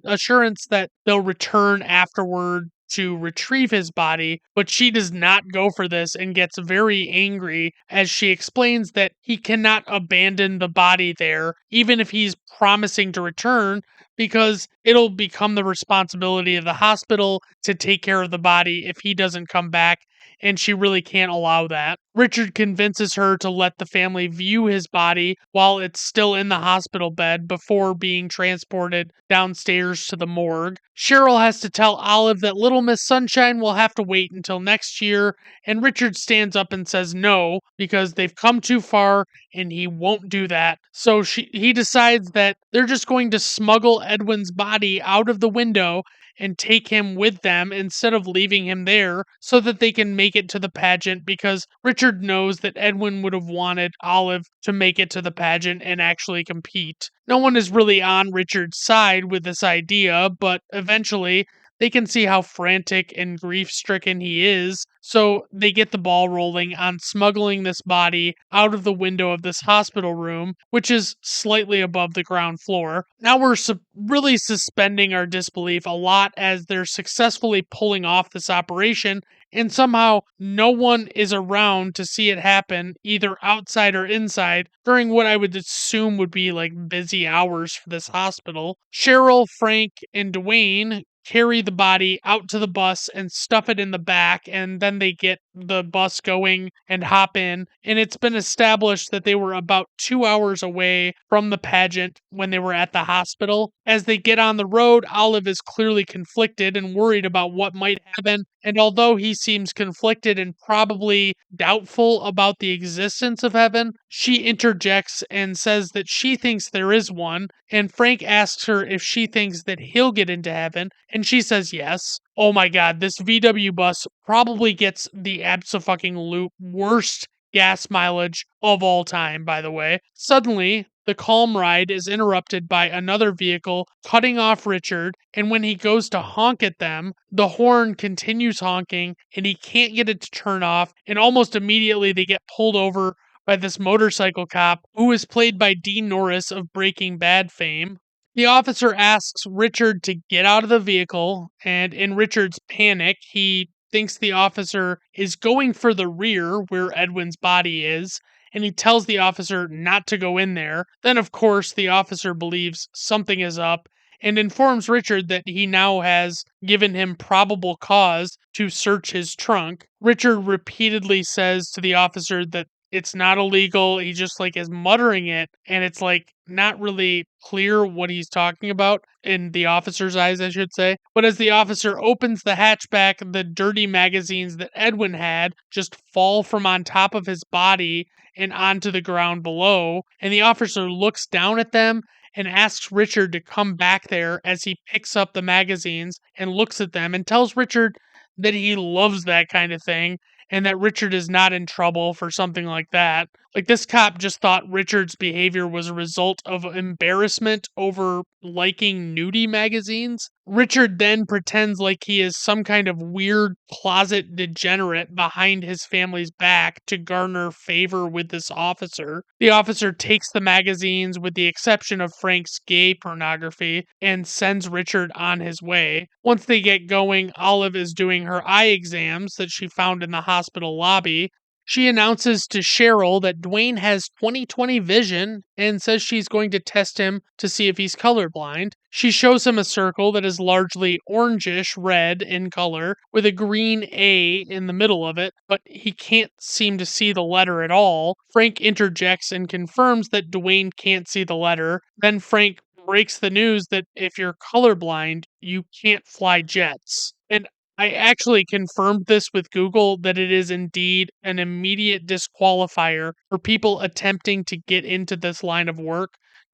assurance that they'll return afterward to retrieve his body, but she does not go for this and gets very angry as she explains that he cannot abandon the body there, even if he's promising to return, because it'll become the responsibility of the hospital to take care of the body if he doesn't come back, and she really can't allow that. Richard convinces her to let the family view his body while it's still in the hospital bed before being transported downstairs to the morgue. Cheryl has to tell Olive that Little Miss Sunshine will have to wait until next year, and Richard stands up and says no, because they've come too far and he won't do that. So he decides that they're just going to smuggle Edwin's body out of the window and take him with them instead of leaving him there so that they can make it to the pageant, because Richard knows that Edwin would have wanted Olive to make it to the pageant and actually compete. No one is really on Richard's side with this idea, but eventually they can see how frantic and grief-stricken he is, so they get the ball rolling on smuggling this body out of the window of this hospital room, which is slightly above the ground floor. Now we're really suspending our disbelief a lot as they're successfully pulling off this operation, and somehow no one is around to see it happen, either outside or inside, during what I would assume would be like busy hours for this hospital. Cheryl, Frank, and Dwayne carry the body out to the bus and stuff it in the back, and then they get the bus going and hop in, and it's been established that they were about 2 hours away from the pageant when they were at the hospital. As they get on the road, Olive is clearly conflicted and worried about what might happen, and although he seems conflicted and probably doubtful about the existence of heaven, she interjects and says that she thinks there is one, and Frank asks her if she thinks that he'll get into heaven, and she says yes. Oh my god, this VW bus probably gets the abso-fucking-loop worst gas mileage of all time, by the way. Suddenly, the calm ride is interrupted by another vehicle cutting off Richard, and when he goes to honk at them, the horn continues honking, and he can't get it to turn off, and almost immediately they get pulled over by this motorcycle cop who is played by Dean Norris of Breaking Bad fame. The officer asks Richard to get out of the vehicle, and in Richard's panic, he thinks the officer is going for the rear where Edwin's body is, and he tells the officer not to go in there. Then, of course, the officer believes something is up and informs Richard that he now has given him probable cause to search his trunk. Richard repeatedly says to the officer that it's not illegal. He just like is muttering it, and it's like not really clear what he's talking about in the officer's eyes, I should say. But as the officer opens the hatchback, the dirty magazines that Edwin had just fall from on top of his body and onto the ground below. And the officer looks down at them and asks Richard to come back there as he picks up the magazines and looks at them and tells Richard that he loves that kind of thing and that Richard is not in trouble for something like that. Like, this cop just thought Richard's behavior was a result of embarrassment over liking nudie magazines. Richard then pretends like he is some kind of weird closet degenerate behind his family's back to garner favor with this officer. The officer takes the magazines, with the exception of Frank's gay pornography, and sends Richard on his way. Once they get going, Olive is doing her eye exams that she found in the hospital lobby. She announces to Cheryl that Dwayne has 20/20 vision and says she's going to test him to see if he's colorblind. She shows him a circle that is largely orangish red in color with a green A in the middle of it, but he can't seem to see the letter at all. Frank interjects and confirms that Dwayne can't see the letter. Then Frank breaks the news that if you're colorblind, you can't fly jets. And I actually confirmed this with Google that it is indeed an immediate disqualifier for people attempting to get into this line of work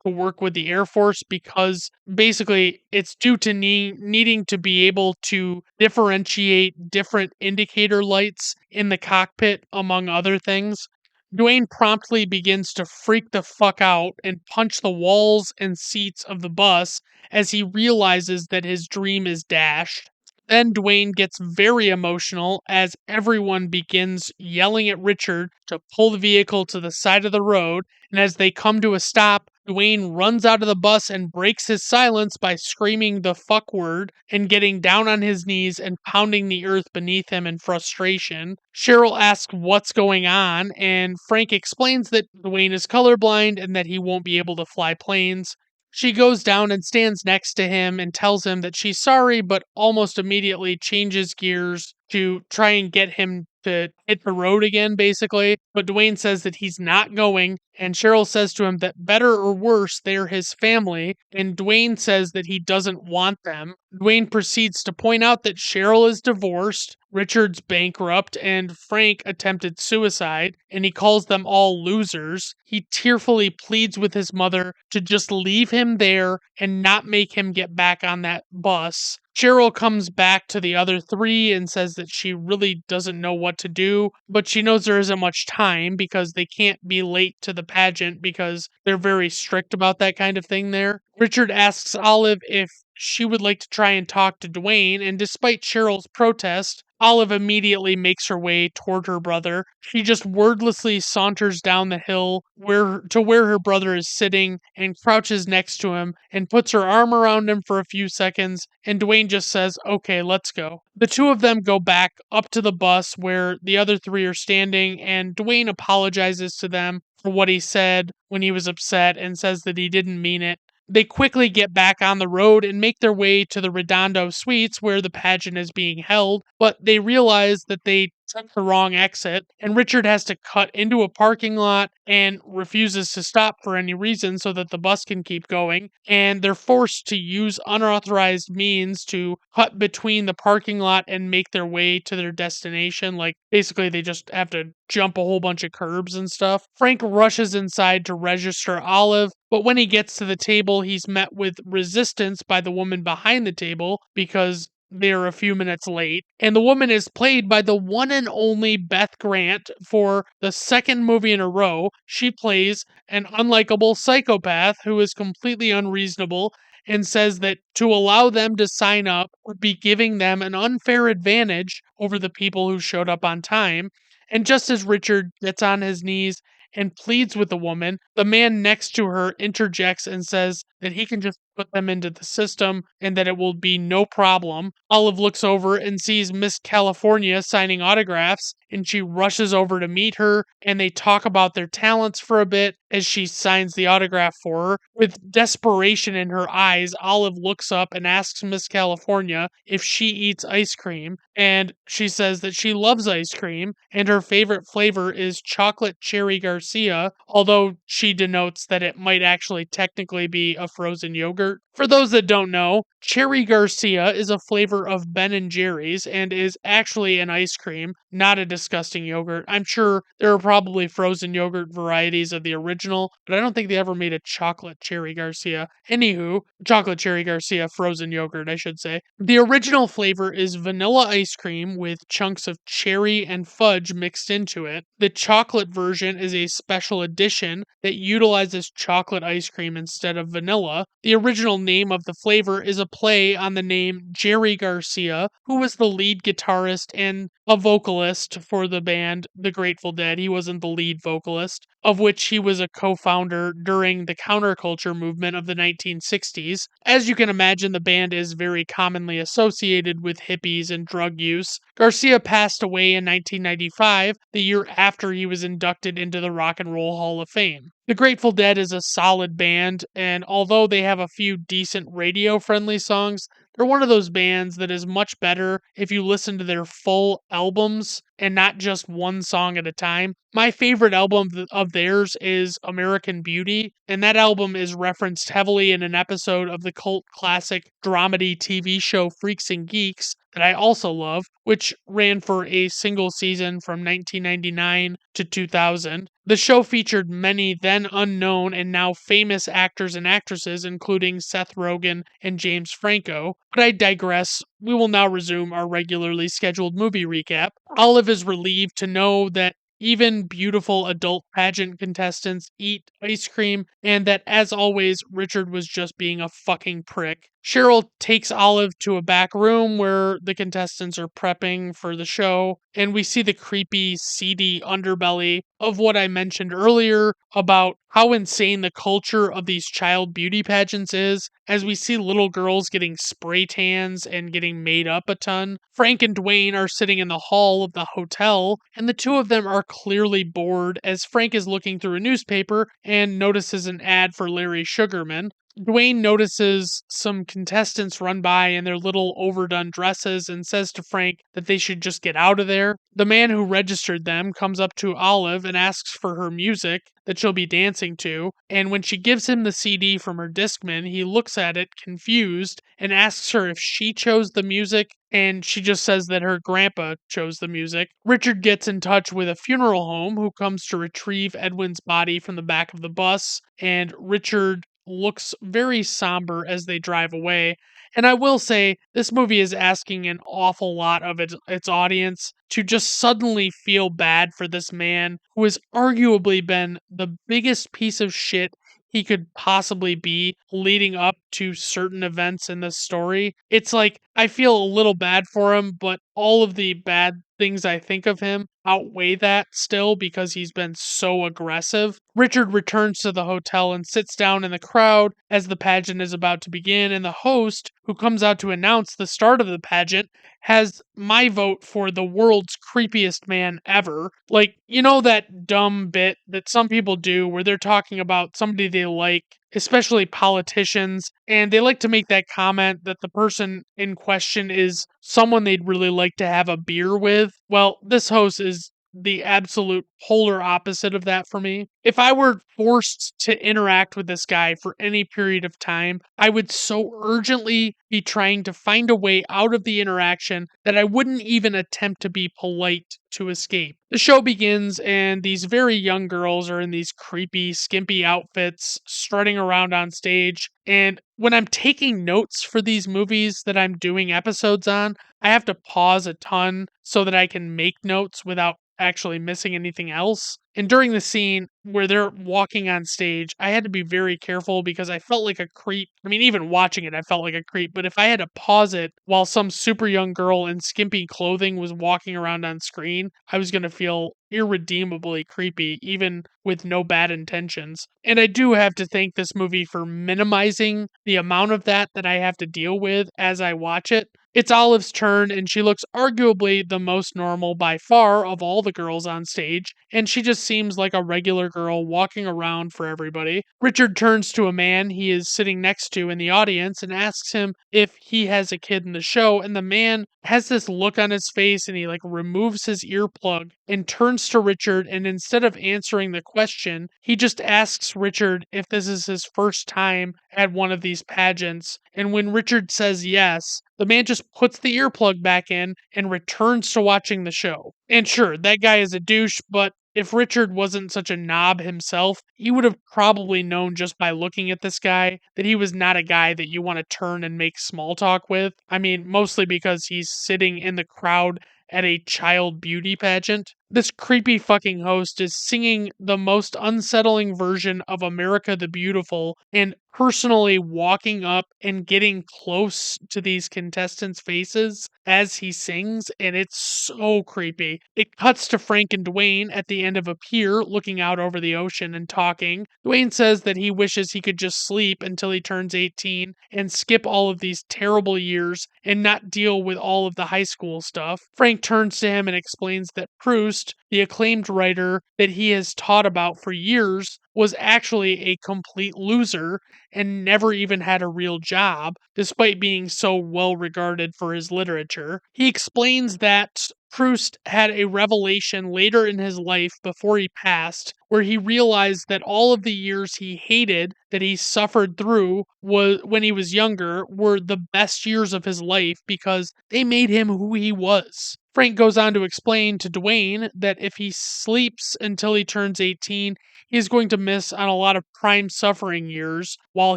to work with the Air Force, because basically it's due to needing to be able to differentiate different indicator lights in the cockpit, among other things. Dwayne promptly begins to freak the fuck out and punch the walls and seats of the bus as he realizes that his dream is dashed. Then Dwayne gets very emotional as everyone begins yelling at Richard to pull the vehicle to the side of the road, and as they come to a stop, Dwayne runs out of the bus and breaks his silence by screaming the fuck word and getting down on his knees and pounding the earth beneath him in frustration. Cheryl asks what's going on, and Frank explains that Dwayne is colorblind and that he won't be able to fly planes. She goes down and stands next to him and tells him that she's sorry, but almost immediately changes gears to try and get him to hit the road again, basically. But Dwayne says that he's not going, and Cheryl says to him that better or worse, they're his family, and Dwayne says that he doesn't want them. Dwayne proceeds to point out that Cheryl is divorced, Richard's bankrupt, and Frank attempted suicide, and he calls them all losers. He tearfully pleads with his mother to just leave him there and not make him get back on that bus. Cheryl comes back to the other three and says that she really doesn't know what to do, but she knows there isn't much time because they can't be late to the pageant because they're very strict about that kind of thing there. Richard asks Olive if she would like to try and talk to Dwayne, and despite Cheryl's protest, Olive immediately makes her way toward her brother. She just wordlessly saunters down the hill where her brother is sitting and crouches next to him and puts her arm around him for a few seconds, and Dwayne just says, "Okay, let's go." The two of them go back up to the bus where the other three are standing, and Dwayne apologizes to them for what he said when he was upset and says that he didn't mean it. They quickly get back on the road and make their way to the Redondo Suites where the pageant is being held, but they realize that they took the wrong exit, and Richard has to cut into a parking lot and refuses to stop for any reason so that the bus can keep going. And they're forced to use unauthorized means to cut between the parking lot and make their way to their destination. Like, basically, they just have to jump a whole bunch of curbs and stuff. Frank rushes inside to register Olive, but when he gets to the table, he's met with resistance by the woman behind the table because they're a few minutes late. And the woman is played by the one and only Beth Grant for the second movie in a row. She plays an unlikable psychopath who is completely unreasonable and says that to allow them to sign up would be giving them an unfair advantage over the people who showed up on time. And just as Richard gets on his knees and pleads with the woman, the man next to her interjects and says that he can just put them into the system and that it will be no problem. Olive looks over and sees Miss California signing autographs, and she rushes over to meet her, and they talk about their talents for a bit as she signs the autograph for her. With desperation in her eyes, Olive looks up and asks Miss California if she eats ice cream, and she says that she loves ice cream, and her favorite flavor is chocolate cherry Garcia, although she denotes that it might actually technically be a frozen yogurt. For those that don't know, Cherry Garcia is a flavor of Ben and Jerry's and is actually an ice cream, not a disgusting yogurt. I'm sure there are probably frozen yogurt varieties of the original, but I don't think they ever made a chocolate Cherry Garcia. Anywho, chocolate Cherry Garcia frozen yogurt, I should say. The original flavor is vanilla ice cream with chunks of cherry and fudge mixed into it. The chocolate version is a special edition that utilizes chocolate ice cream instead of vanilla. The original name of the flavor is a play on the name Jerry Garcia, who was the lead guitarist and a vocalist for the band The Grateful Dead. He wasn't the lead vocalist, of which he was a co founder during the counterculture movement of the 1960s. As you can imagine, the band is very commonly associated with hippies and drug use. Garcia passed away in 1995, the year after he was inducted into the Rock and Roll Hall of Fame. The Grateful Dead is a solid band, and although they have a few decent radio friendly songs, they're one of those bands that is much better if you listen to their full albums and not just one song at a time. My favorite album of theirs is American Beauty, and that album is referenced heavily in an episode of the cult classic dramedy TV show Freaks and Geeks that I also love, which ran for a single season from 1999 to 2000. The show featured many then unknown and now famous actors and actresses, including Seth Rogen and James Franco. But I digress. We will now resume our regularly scheduled movie recap. Olive is relieved to know that even beautiful adult pageant contestants eat ice cream, and that, as always, Richard was just being a fucking prick. Cheryl takes Olive to a back room where the contestants are prepping for the show, and we see the creepy, seedy underbelly of what I mentioned earlier about how insane the culture of these child beauty pageants is, as we see little girls getting spray tans and getting made up a ton. Frank and Dwayne are sitting in the hall of the hotel, and the two of them are clearly bored as Frank is looking through a newspaper and notices an ad for Larry Sugarman. Dwayne notices some contestants run by in their little overdone dresses and says to Frank that they should just get out of there. The man who registered them comes up to Olive and asks for her music that she'll be dancing to, and when she gives him the CD from her Discman, he looks at it confused and asks her if she chose the music, and she just says that her grandpa chose the music. Richard gets in touch with a funeral home who comes to retrieve Edwin's body from the back of the bus, and Richard looks very somber as they drive away. And I will say, this movie is asking an awful lot of its audience to just suddenly feel bad for this man who has arguably been the biggest piece of shit he could possibly be leading up to certain events in this story. It's like, I feel a little bad for him, but all of the bad things I think of him outweigh that still because he's been so aggressive. Richard returns to the hotel and sits down in the crowd as the pageant is about to begin, and the host, who comes out to announce the start of the pageant, has my vote for the world's creepiest man ever. Like, you know that dumb bit that some people do where they're talking about somebody they like especially politicians, and they like to make that comment that the person in question is someone they'd really like to have a beer with. Well, this host is the absolute polar opposite of that for me. If I were forced to interact with this guy for any period of time, I would so urgently be trying to find a way out of the interaction that I wouldn't even attempt to be polite to escape. The show begins, and these very young girls are in these creepy, skimpy outfits, strutting around on stage. And when I'm taking notes for these movies that I'm doing episodes on, I have to pause a ton so that I can make notes without actually missing anything else. And during the scene where they're walking on stage, I had to be very careful because I felt like a creep. I mean, even watching it, I felt like a creep. But if I had to pause it while some super young girl in skimpy clothing was walking around on screen, I was going to feel irredeemably creepy, even with no bad intentions. And I do have to thank this movie for minimizing the amount of that I have to deal with as I watch it. It's Olive's turn, and she looks arguably the most normal by far of all the girls on stage, and she just seems like a regular girl walking around for everybody. Richard turns to a man he is sitting next to in the audience and asks him if he has a kid in the show, and the man has this look on his face and he like removes his earplug and turns to Richard, and instead of answering the question, he just asks Richard if this is his first time at one of these pageants. And when Richard says yes, the man just puts the earplug back in and returns to watching the show. And sure, that guy is a douche, but if Richard wasn't such a knob himself, he would have probably known just by looking at this guy that he was not a guy that you want to turn and make small talk with. I mean, mostly because he's sitting in the crowd at a child beauty pageant. This creepy fucking host is singing the most unsettling version of America the Beautiful and personally walking up and getting close to these contestants' faces as he sings, and it's so creepy. It cuts to Frank and Dwayne at the end of a pier looking out over the ocean and talking. Dwayne says that he wishes he could just sleep until he turns 18 and skip all of these terrible years and not deal with all of the high school stuff. Frank turns to him and explains that Proust, the acclaimed writer that he has taught about for years, was actually a complete loser and never even had a real job, despite being so well regarded for his literature. He explains that Proust had a revelation later in his life before he passed, where he realized that all of the years he hated that he suffered through was when he was younger were the best years of his life because they made him who he was. Frank goes on to explain to Dwayne that if he sleeps until he turns 18, he is going to miss on a lot of prime suffering years while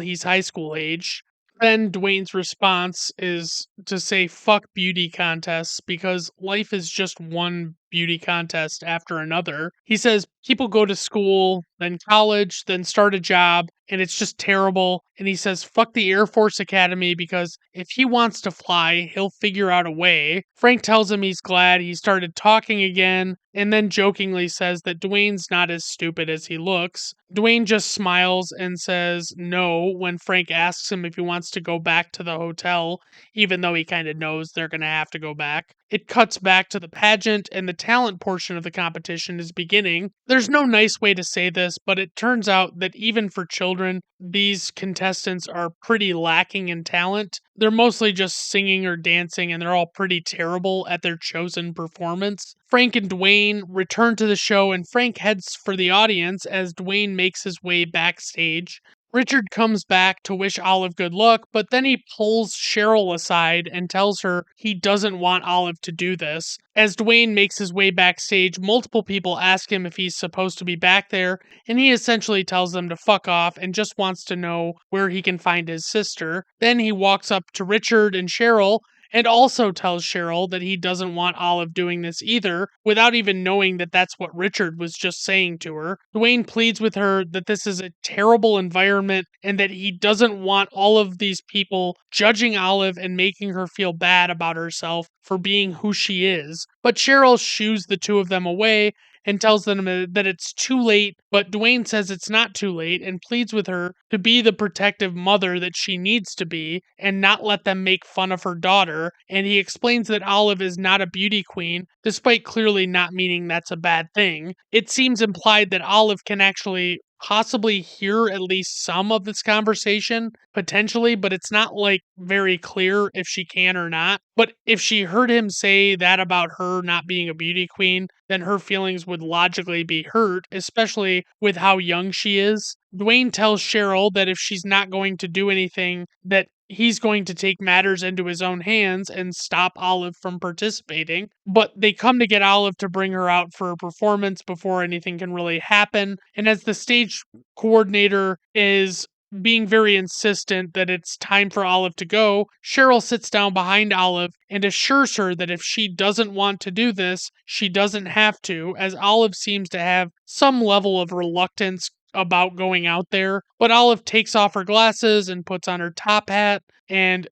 he's high school age. Then Dwayne's response is to say fuck beauty contests because life is just one beauty contest after another. He says people go to school, then college, then start a job, and it's just terrible. And he says fuck the Air Force Academy because if he wants to fly, he'll figure out a way. Frank tells him he's glad he started talking again, and then jokingly says that Dwayne's not as stupid as he looks. Dwayne just smiles and says no when Frank asks him if he wants to go back to the hotel, even though he kind of knows they're going to have to go back. It cuts back to the pageant, and the talent portion of the competition is beginning. There's no nice way to say this, but it turns out that even for children, these contestants are pretty lacking in talent. They're mostly just singing or dancing, and they're all pretty terrible at their chosen performance. Frank and Dwayne return to the show, and Frank heads for the audience as Dwayne makes his way backstage. Richard comes back to wish Olive good luck, but then he pulls Cheryl aside and tells her he doesn't want Olive to do this. As Dwayne makes his way backstage, multiple people ask him if he's supposed to be back there, and he essentially tells them to fuck off and just wants to know where he can find his sister. Then he walks up to Richard and Cheryl and also tells Cheryl that he doesn't want Olive doing this either, without even knowing that that's what Richard was just saying to her. Dwayne pleads with her that this is a terrible environment and that he doesn't want all of these people judging Olive and making her feel bad about herself for being who she is. But Cheryl shoos the two of them away and tells them that it's too late, but Dwayne says it's not too late and pleads with her to be the protective mother that she needs to be and not let them make fun of her daughter. And he explains that Olive is not a beauty queen, despite clearly not meaning that's a bad thing. It seems implied that Olive can actually possibly hear at least some of this conversation, potentially, but it's not like very clear if she can or not. But if she heard him say that about her not being a beauty queen, then her feelings would logically be hurt, especially with how young she is. Dwayne tells Cheryl that if she's not going to do anything, that he's going to take matters into his own hands and stop Olive from participating. But they come to get Olive to bring her out for a performance before anything can really happen. And as the stage coordinator is being very insistent that it's time for Olive to go, Cheryl sits down behind Olive and assures her that if she doesn't want to do this, she doesn't have to, as Olive seems to have some level of reluctance about going out there. But Olive takes off her glasses and puts on her top hat and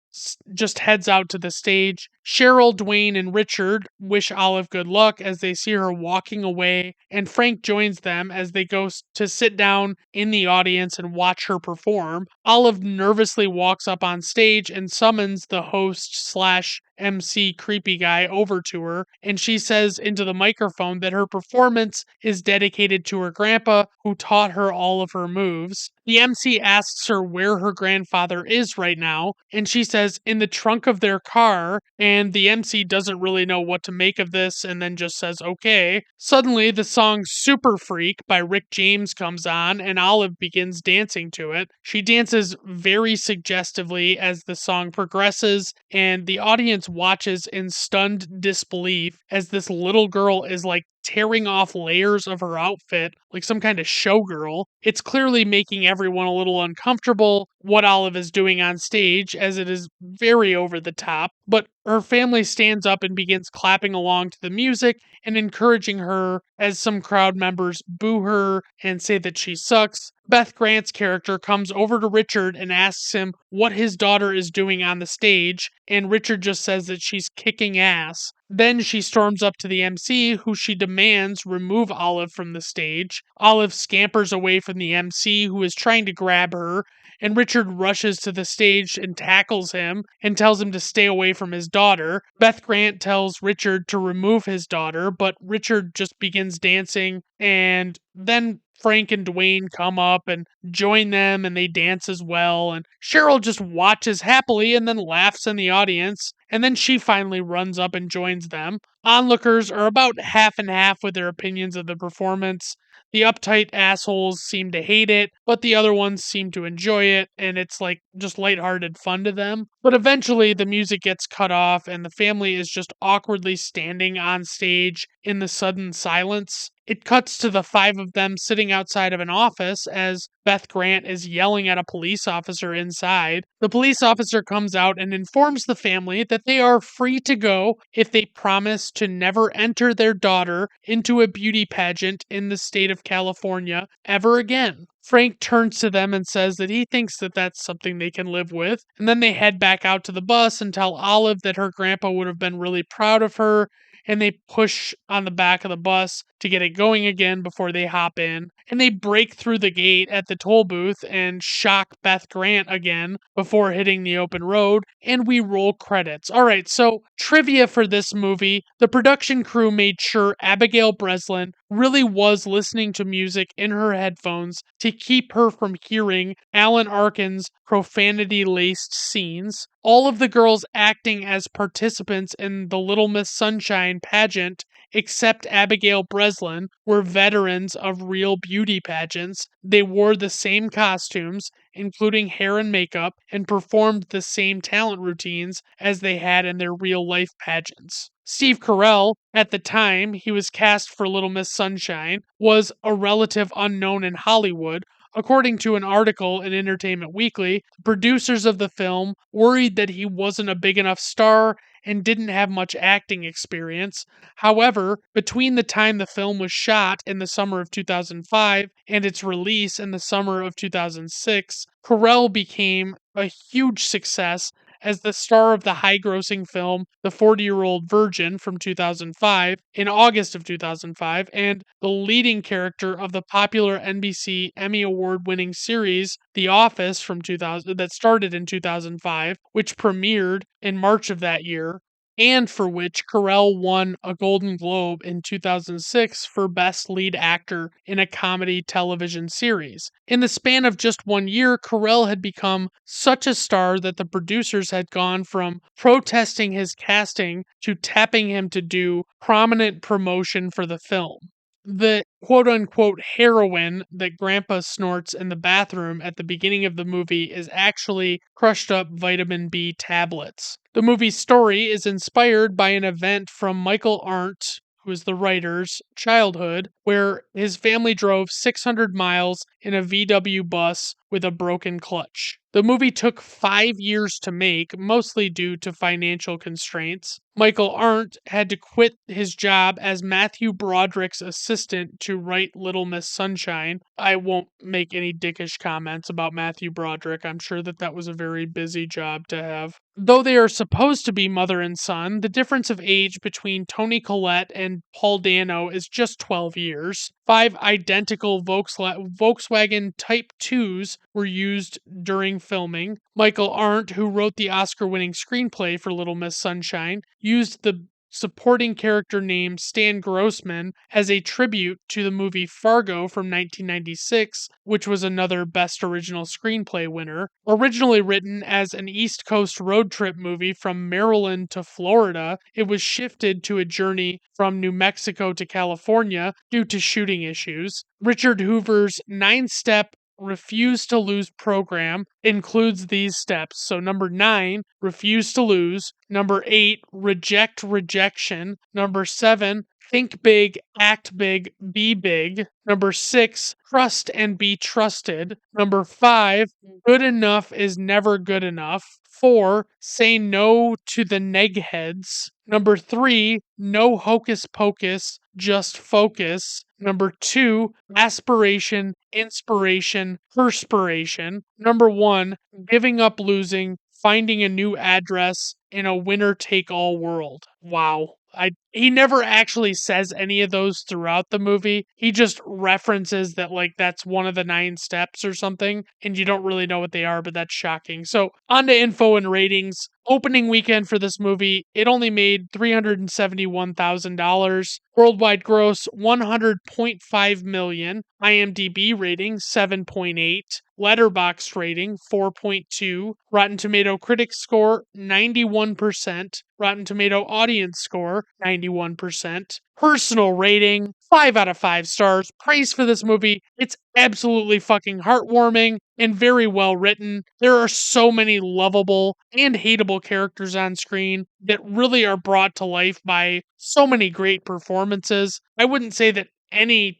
just heads out to the stage. Cheryl, Dwayne, and Richard wish Olive good luck as they see her walking away, and Frank joins them as they go to sit down in the audience and watch her perform. Olive nervously walks up on stage and summons the host slash MC creepy guy over to her, and she says into the microphone that her performance is dedicated to her grandpa who taught her all of her moves. The MC asks her where her grandfather is right now, and she says in the trunk of their car, and the MC doesn't really know what to make of this and then just says okay. Suddenly, the song Super Freak by Rick James comes on, and Olive begins dancing to it. She dances very suggestively as the song progresses, and the audience watches in stunned disbelief as this little girl is like tearing off layers of her outfit like some kind of showgirl. It's clearly making everyone a little uncomfortable what Olive is doing on stage, as it is very over the top, but her family stands up and begins clapping along to the music and encouraging her as some crowd members boo her and say that she sucks. Beth Grant's character comes over to Richard and asks him what his daughter is doing on the stage, and Richard just says that she's kicking ass. Then she storms up to the MC, who she demands remove Olive from the stage. Olive scampers away from the MC, who is trying to grab her, and Richard rushes to the stage and tackles him and tells him to stay away from his daughter. Beth Grant tells Richard to remove his daughter, but Richard just begins dancing, and then Frank and Dwayne come up and join them and they dance as well. And Cheryl just watches happily and then laughs in the audience. And then she finally runs up and joins them. Onlookers are about half and half with their opinions of the performance. The uptight assholes seem to hate it, but the other ones seem to enjoy it, and it's like just lighthearted fun to them. But eventually, the music gets cut off, and the family is just awkwardly standing on stage in the sudden silence. It cuts to the five of them sitting outside of an office as Beth Grant is yelling at a police officer inside. The police officer comes out and informs the family that they are free to go if they promise to never enter their daughter into a beauty pageant in the state of California ever again. Frank turns to them and says that he thinks that that's something they can live with, and then they head back out to the bus and tell Olive that her grandpa would have been really proud of her, and they push on the back of the bus to get it going again before they hop in. And they break through the gate at the toll booth and shock Beth Grant again before hitting the open road, and we roll credits. All right, so trivia for this movie: the production crew made sure Abigail Breslin really was listening to music in her headphones to keep her from hearing Alan Arkin's profanity laced scenes. All of the girls acting as participants in the Little Miss Sunshine pageant, except Abigail Breslin, were veterans of real beauty pageants. They wore the same costumes, including hair and makeup, and performed the same talent routines as they had in their real life pageants. Steve Carell, at the time he was cast for Little Miss Sunshine, was a relative unknown in Hollywood. According to an article in Entertainment Weekly, the producers of the film worried that he wasn't a big enough star and didn't have much acting experience. However, between the time the film was shot in the summer of 2005 and its release in the summer of 2006, Carell became a huge success as the star of the high-grossing film The 40-Year-Old Virgin from 2005 in August of 2005, and the leading character of the popular NBC Emmy Award-winning series The Office from 2000 that started in 2005, which premiered in March of that year. and for which Carell won a Golden Globe in 2006 for Best Lead Actor in a Comedy Television Series. In the span of just 1 year, Carell had become such a star that the producers had gone from protesting his casting to tapping him to do prominent promotion for the film. The quote unquote heroin that Grandpa snorts in the bathroom at the beginning of the movie is actually crushed up vitamin B tablets. The movie's story is inspired by an event from Michael Arndt, who is the writer's childhood, where his family drove 600 miles in a VW bus with a broken clutch. The movie took 5 years to make, mostly due to financial constraints. Michael Arndt had to quit his job as Matthew Broderick's assistant to write Little Miss Sunshine. I won't make any dickish comments about Matthew Broderick. I'm sure that was a very busy job to have. Though they are supposed to be mother and son, the difference of age between Toni Collette and Paul Dano is just 12 years. 5 identical Volkswagen Type 2s were used during filming. Michael Arndt, who wrote the Oscar-winning screenplay for Little Miss Sunshine, used the supporting character named Stan Grossman as a tribute to the movie Fargo from 1996, which was another Best Original Screenplay winner. Originally written as an East Coast road trip movie from Maryland to Florida, it was shifted to a journey from New Mexico to California due to shooting issues. Richard Hoover's 9-step refuse to lose program includes these steps. So number 9, refuse to lose. Number 8, reject rejection. Number 7, think big, act big, be big. Number 6, trust and be trusted. Number 5, good enough is never good enough. 4, say no to the negheads. Number 3, no hocus pocus, just focus. Number 2, aspiration, inspiration, perspiration. Number 1, giving up losing, finding a new address in a winner take all world. Wow. He never actually says any of those throughout the movie. He just references that like that's one of the 9 steps or something, and you don't really know what they are, but that's shocking. So on to info and ratings. Opening weekend for this movie, it only made $371,000. Worldwide gross $100.5 million. IMDb rating 7.8. Letterboxd rating 4.2. Rotten Tomato critic score 91%. Rotten Tomato audience score 91%. Personal rating 5 out of 5 stars. Praise for this movie. It's absolutely fucking heartwarming and very well written. There are so many lovable and hateable characters on screen that really are brought to life by so many great performances. I wouldn't say that any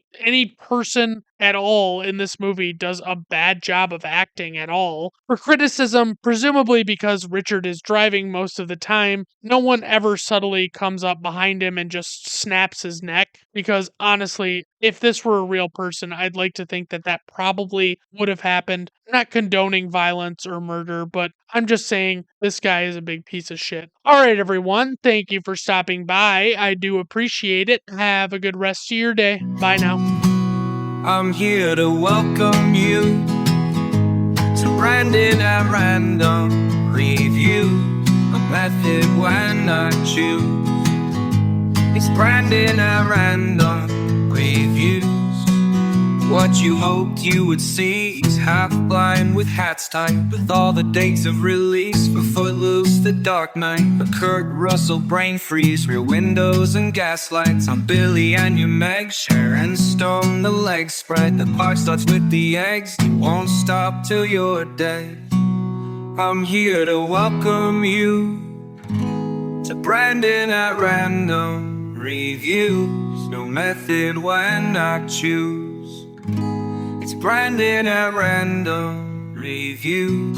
person at all in this movie does a bad job of acting at all. For criticism, presumably because Richard is driving most of the time, no one ever subtly comes up behind him and just snaps his neck, because honestly, if this were a real person, I'd like to think that probably would have happened. Not condoning violence or murder, but I'm just saying this guy is a big piece of shit. Alright, everyone, thank you for stopping by. I do appreciate it. Have a good rest of your day. Bye now. I'm here to welcome you to Brandon at Random Review, a method when I choose. It's Brandon at Random Reviews. What you hoped you would see is half blind with hats tied, with all the dates of release for Footloose, The Dark Knight, a Kurt Russell brain freeze, Rear Windows and Gaslights. I'm Billy and your Meg, Sharon Stone, the leg spread. The part starts with the eggs, you won't stop till you're dead. I'm here to welcome you to Brandon at Random Reviews. No method when I choose. It's Brandon at Random Reviews.